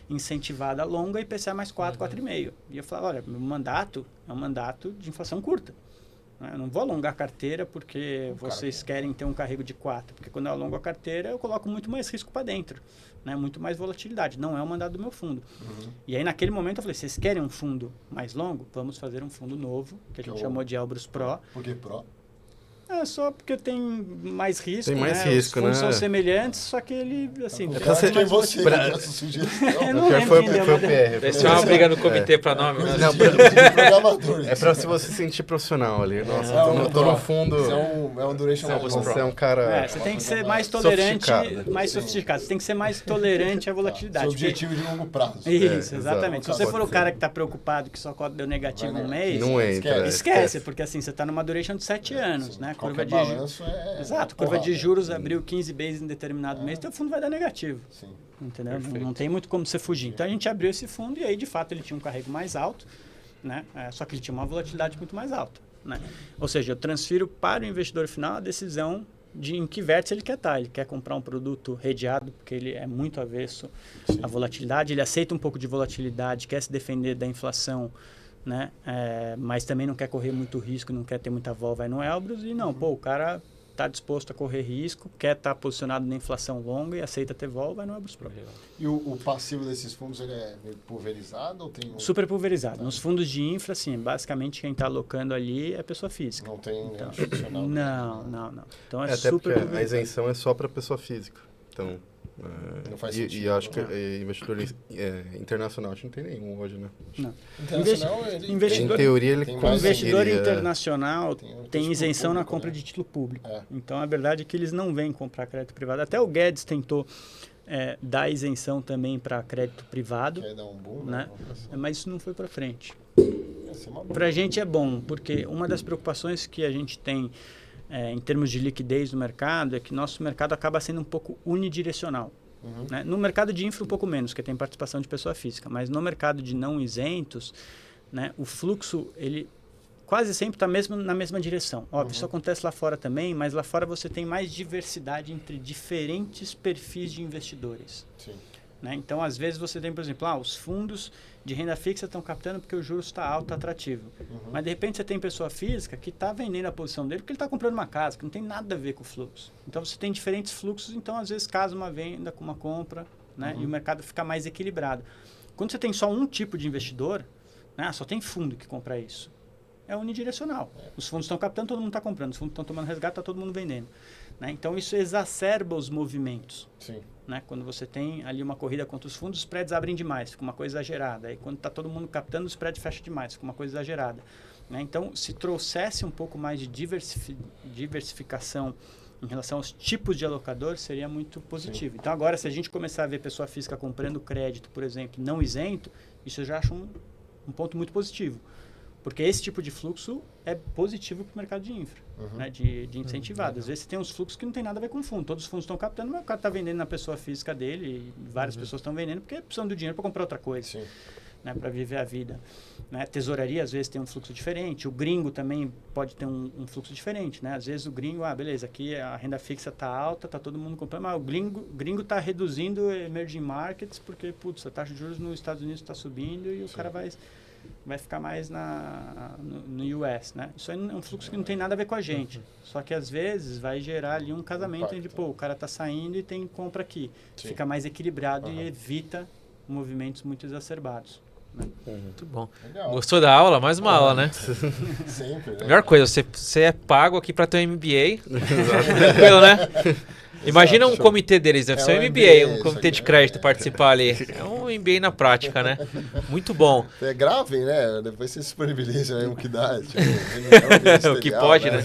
incentivada longa e IPCA mais 4, 4,5. E eu falava, olha, meu mandato é um mandato de inflação curta. Eu não vou alongar a carteira porque vocês querem ter um carrego de 4. Porque quando eu alongo a carteira, eu coloco muito mais risco para dentro. Né? Muito mais volatilidade. Não é o mandato do meu fundo. E aí, naquele momento, eu falei, vocês querem um fundo mais longo? Vamos fazer um fundo novo, que a gente chamou de Elbrus Pro. Por que Pro? É só porque tem mais risco, tem mais né? risco, os fundos né? são semelhantes, só que ele, assim... Você tem você que deu essa sugestão. não lembro Foi quem deu, o mas- PR. Deve ser uma briga no comitê para nome. Né? De programador. É pra se você se sentir profissional ali. Nossa, Não, tô no fundo. Você é um duration mais Você é longo. um cara. Você tem que ser mais tolerante, Sofisticado. mais sofisticado. Você tem que ser mais tolerante à volatilidade. Seu objetivo de longo prazo. Isso, É, exatamente. Se exato. você for o cara que está preocupado que só deu negativo um mês, Não entra. esquece, porque assim, você está numa duration de 7 anos, né? Curva Qualquer de balanço é... Exato, curva de juros abriu 15 bases em determinado mês, teu fundo vai dar negativo. Sim. Entendeu? Não tem muito como você fugir. Então a gente abriu esse fundo e aí de fato ele tinha um carrego mais alto, né? Só que ele tinha uma volatilidade muito mais alta. Né? Ou seja, eu transfiro para o investidor final a decisão de em que vértice ele quer estar. Ele quer comprar um produto redeado, porque ele é muito avesso à volatilidade, ele aceita um pouco de volatilidade, quer se defender da inflação, né? Mas também não quer correr muito risco, não quer ter muita vol, vai no Elbrus. E não, o cara está disposto a correr risco, quer estar posicionado na inflação longa e aceita ter vol, vai no Elbrus Pro. E o passivo desses fundos, ele é meio pulverizado ou tem um... Super pulverizado. Nos fundos de infra, sim, basicamente quem está alocando ali é pessoa física. Não tem Então, institucional? não. Então é Até super porque a pulverizado. isenção é só para pessoa física. Então, Não faz e sentido. acho que investidor internacional a gente não tem nenhum hoje, né? Não. Internacional, ele Investidor- Em teoria ele tem O mais investidor conseguiria- internacional Tem tem título isenção na público, compra né? de título público. É. Então, a verdade é que eles não vêm comprar crédito privado. Até o Guedes tentou dar isenção também para crédito privado, quer dar um boom, né? né? Mas isso não foi para frente. Isso é uma boa. Para a gente é bom, porque uma das preocupações que a gente tem em termos de liquidez no mercado é que nosso mercado acaba sendo um pouco unidirecional. Né? No mercado de infra um pouco menos, porque tem participação de pessoa física, mas no mercado de não isentos, né, o fluxo ele quase sempre está na mesma direção. Óbvio, isso acontece lá fora também, mas lá fora você tem mais diversidade entre diferentes perfis de investidores. Sim. Né? Então, às vezes você tem, por exemplo, os fundos de renda fixa estão captando porque o juros está alto, está atrativo. Mas, de repente, você tem pessoa física que está vendendo a posição dele porque ele está comprando uma casa, que não tem nada a ver com o fluxo. Então, você tem diferentes fluxos, então, às vezes, casa uma venda com uma compra, né? E o mercado fica mais equilibrado. Quando você tem só um tipo de investidor, né? Só tem fundo que compra isso. É unidirecional. Os fundos estão captando, todo mundo está comprando. Os fundos estão tomando resgate, está todo mundo vendendo. Né? Então, isso exacerba os movimentos. Sim. Né? Quando você tem ali uma corrida contra os fundos, os spreads abrem demais, fica uma coisa exagerada. Aí, quando está todo mundo captando, o spread fecha demais, fica uma coisa exagerada. Né? Então, se trouxesse um pouco mais de diversificação em relação aos tipos de alocador, seria muito positivo. Sim. Então, agora, se a gente começar a ver pessoa física comprando crédito, por exemplo, não isento, isso eu já acho um ponto muito positivo. Porque esse tipo de fluxo é positivo para o mercado de infra, né? de incentivado. Às vezes você tem uns fluxos que não tem nada a ver com o fundo. Todos os fundos estão captando, mas o cara está vendendo na pessoa física dele, e várias pessoas estão vendendo porque precisam do dinheiro para comprar outra coisa, né? Para viver a vida. Né? Tesouraria, às vezes, tem um fluxo diferente. O gringo também pode ter um fluxo diferente. Né? Às vezes o gringo, beleza, aqui a renda fixa está alta, está todo mundo comprando, mas o gringo está reduzindo emerging markets porque, putz, a taxa de juros nos Estados Unidos está subindo e o cara vai ficar mais no US, né? Isso aí é um fluxo que não tem nada a ver com a gente. Só que às vezes vai gerar ali um casamento entre, o cara tá saindo e tem compra aqui. Sim. Fica mais equilibrado e evita movimentos muito exacerbados. Né? Muito bom. Legal. Gostou da aula? Mais uma aula, né? Sempre, né? Melhor coisa, você é pago aqui para ter um MBA. Tranquilo, né? Imagina um comitê deles, deve ser um MBA, um comitê de crédito participar ali. É um MBA na prática, né? Muito bom. Gravem, né? Depois você disponibiliza aí o que dá. O que pode, né?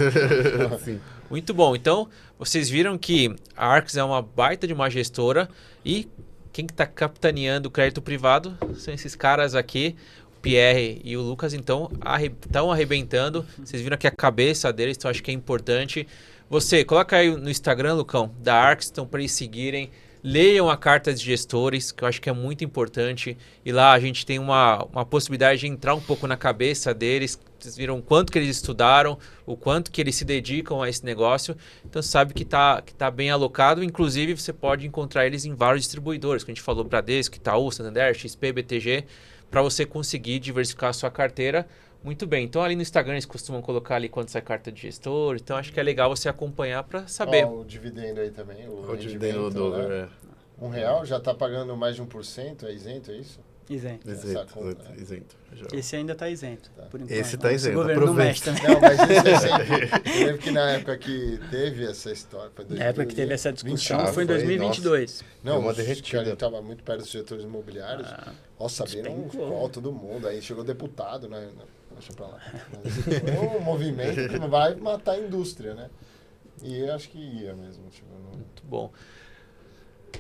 Muito bom. Então, vocês viram que a Arx é uma baita de uma gestora e quem está capitaneando o crédito privado são esses caras aqui, o Pierre e o Lucas, então, estão arrebentando. Vocês viram aqui a cabeça deles, então acho que é importante. Você, coloca aí no Instagram, Lucão, da Arx, então para eles seguirem, leiam a carta de gestores, que eu acho que é muito importante, e lá a gente tem uma possibilidade de entrar um pouco na cabeça deles, vocês viram o quanto que eles estudaram, o quanto que eles se dedicam a esse negócio, então você sabe que tá bem alocado, inclusive você pode encontrar eles em vários distribuidores, que a gente falou, Bradesco, Itaú, Santander, XP, BTG, para você conseguir diversificar a sua carteira. Muito bem, então ali no Instagram eles costumam colocar ali quanto sai carta de gestor, então acho que é legal você acompanhar para saber. O dividendo aí também, o dividendo do dólar, né? R$1 já está pagando mais de 1%, é isento, é isso? Isento. Isento. Esse ainda está isento, por enquanto. Esse está isento, o governo não mexe também. Não, mas isso é sempre... Eu lembro que na época que teve essa história... Na época que teve essa discussão foi em 2022. Não, uma derretida. Ele estava muito perto dos setores imobiliários. Nossa, sabiam todo mundo. Aí chegou deputado, né? Deixa pra lá. Um movimento que vai matar a indústria, né? E eu acho que ia mesmo. Muito bom.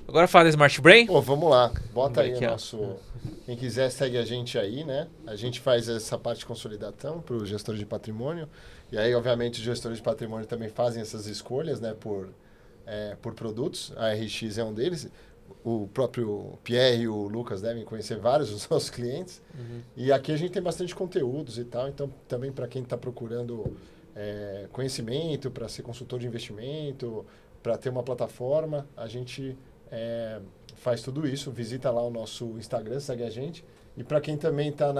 Agora fala da Smart Brain. Vamos lá. Bota aí o nosso... Quem quiser, segue a gente aí, né? A gente faz essa parte de consolidação para os gestores de patrimônio. E aí, obviamente, os gestores de patrimônio também fazem essas escolhas, né? Por produtos. A RX é um deles. O próprio Pierre e o Lucas devem conhecer vários dos nossos clientes. E aqui a gente tem bastante conteúdos e tal. Então, também para quem está procurando conhecimento, para ser consultor de investimento, para ter uma plataforma, a gente faz tudo isso. Visita lá o nosso Instagram, segue a gente. E para quem também está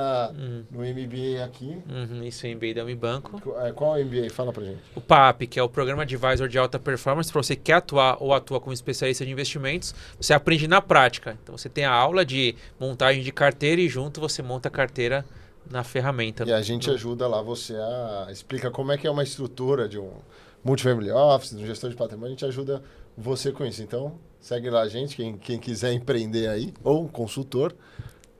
no MBA aqui... Isso é MBA da Unibanco. Qual é o MBA? Fala para gente. O PAP, que é o Programa Advisor de Alta Performance, para você que quer atuar ou atua como especialista de investimentos, você aprende na prática. Então você tem a aula de montagem de carteira e junto você monta a carteira na ferramenta. E a gente ajuda lá, explica como é que é uma estrutura de um multifamily office, de um gestor de patrimônio, a gente ajuda você com isso. Então segue lá a gente, quem quiser empreender aí, ou um consultor.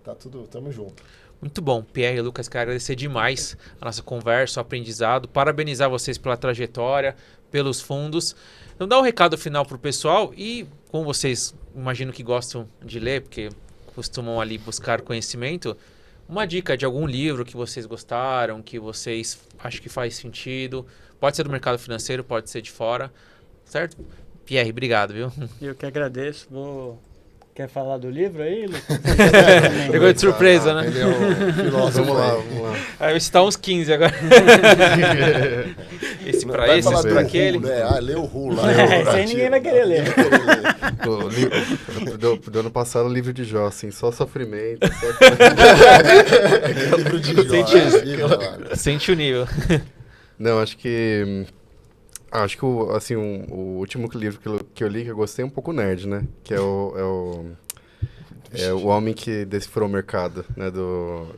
Tá tudo, tamo junto. Muito bom, Pierre e Lucas, quero agradecer demais a nossa conversa, o aprendizado, parabenizar vocês pela trajetória, pelos fundos. Então dá um recado final pro pessoal e, como vocês imagino que gostam de ler, porque costumam ali buscar conhecimento, uma dica de algum livro que vocês gostaram, que vocês acham que faz sentido. Pode ser do mercado financeiro, pode ser de fora, certo? Pierre, obrigado, viu? Eu que agradeço. Quer falar do livro aí, Lucas? Pegou de surpresa, né? Ele é um filósofo. Vamos lá, aí. vamos lá. Aí eu citar uns 15 agora. Esse pra Vai esse, falar esse do pra Hu, aquele. né? Lê o Hu lá. Isso aí ninguém vai querer ler. Do ano passado, o livro de Jó, assim, só sofrimento. Livro de Jó, Sente isso. livro lá. Sente o nível. Não, acho que assim, o último livro que eu li, que eu gostei, é um pouco nerd, né? Que é o Homem que Decifrou o Mercado, né?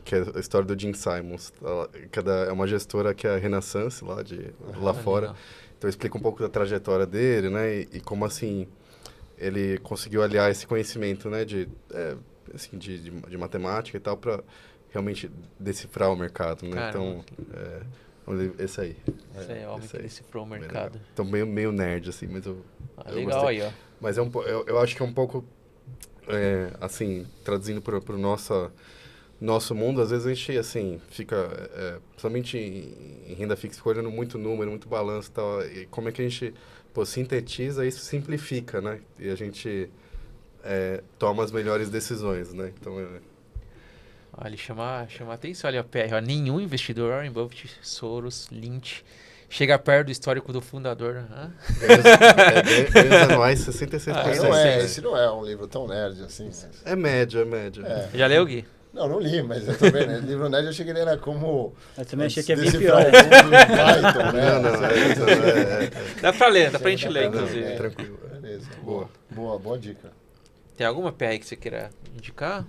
Que é a história do Gene Simons. É uma gestora que é a Renaissance, lá fora. Legal. Então explica um pouco da trajetória dele, né? E como, assim, ele conseguiu aliar esse conhecimento, né? De matemática e tal, para realmente decifrar o mercado, né? Caramba. Então, esse aí. Esse aí é o homem esse que aí. decifrou o mercado. Então, meio nerd, assim, mas eu Legal gostei. aí, ó. Mas eu acho que é um pouco, assim, traduzindo para o nosso mundo, às vezes a gente, assim, fica, principalmente em renda fixa, fica olhando muito número, muito balanço e tal, e como é que a gente, sintetiza isso, simplifica, né? E a gente toma as melhores decisões, né? Então, Olha, ele chama atenção ali, ó, PR. Ó, nenhum investidor, Warren Buffett, Soros, Lynch, chega perto do histórico do fundador. Hã? ganhos anuais 66%. Esse não é um livro tão nerd assim. Mas... É média. Já leu, Gui? Não li, mas eu também, né? Livro nerd eu achei que ele era como... Eu também achei que ia vir decifrar pior. o mundo do Python, né? Não. Dá pra ler, dá pra gente Dá ler, pra ler, inclusive. Tranquilo. Beleza. Boa. Boa dica. Tem alguma PR que você queira indicar?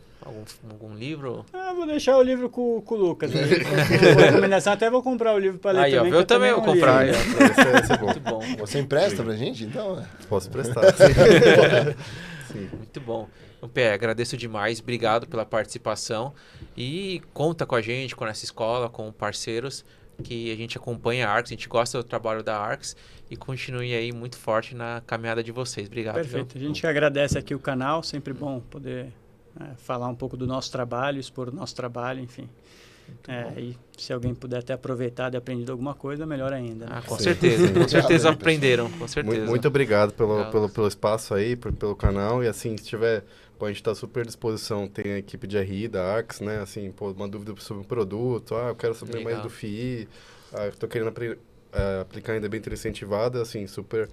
Algum livro? Vou deixar o livro com o Lucas. Né? Com recomendação, até vou comprar o livro para ler Aí, ó, também. eu também vou comprar. Li, né? Esse é bom. Muito bom, Você empresta pra gente, então? Posso prestar. Sim. muito bom. Então, PR, agradeço demais, obrigado pela participação e conta com a gente, com essa escola, com parceiros, que a gente acompanha a Arx, a gente gosta do trabalho da Arx e continue aí muito forte na caminhada de vocês. Obrigado. Perfeito. Viu? A gente agradece aqui o canal, sempre bom poder falar um pouco do nosso trabalho, expor o nosso trabalho, enfim. E se alguém puder até aproveitar de aprender alguma coisa, melhor ainda. Né? Com Sim. certeza, com certeza Obrigado, aprenderam, com certeza. Muito obrigado Legal. pelo espaço aí, pelo canal. E assim, se tiver, a gente está super à disposição. Tem a equipe de RI da Arx, né? Assim, uma dúvida sobre o produto. Eu quero saber Legal. mais do FII. Estou querendo aplicar ainda bem incentivada, assim, super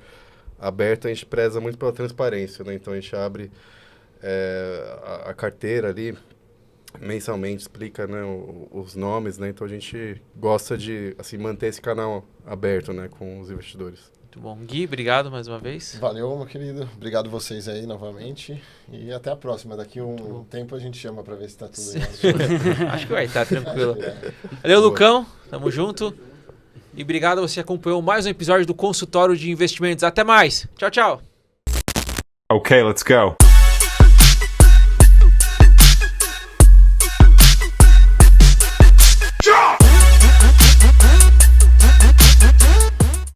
aberto. A gente preza muito pela transparência, né? Então a gente abre a carteira ali mensalmente, explica, né, os nomes, né? Então a gente gosta de, assim, manter esse canal aberto, né, com os investidores. Muito bom. Gui, obrigado mais uma vez. Valeu, meu querido. Obrigado vocês aí novamente. E até a próxima. Daqui um tempo a gente chama pra ver se tá tudo aí. Acho que vai estar tranquilo. Acho que Valeu, Lucão. Tamo junto. E obrigado a você que acompanhou mais um episódio do Consultório de Investimentos. Até mais. Tchau, tchau. Okay, let's go.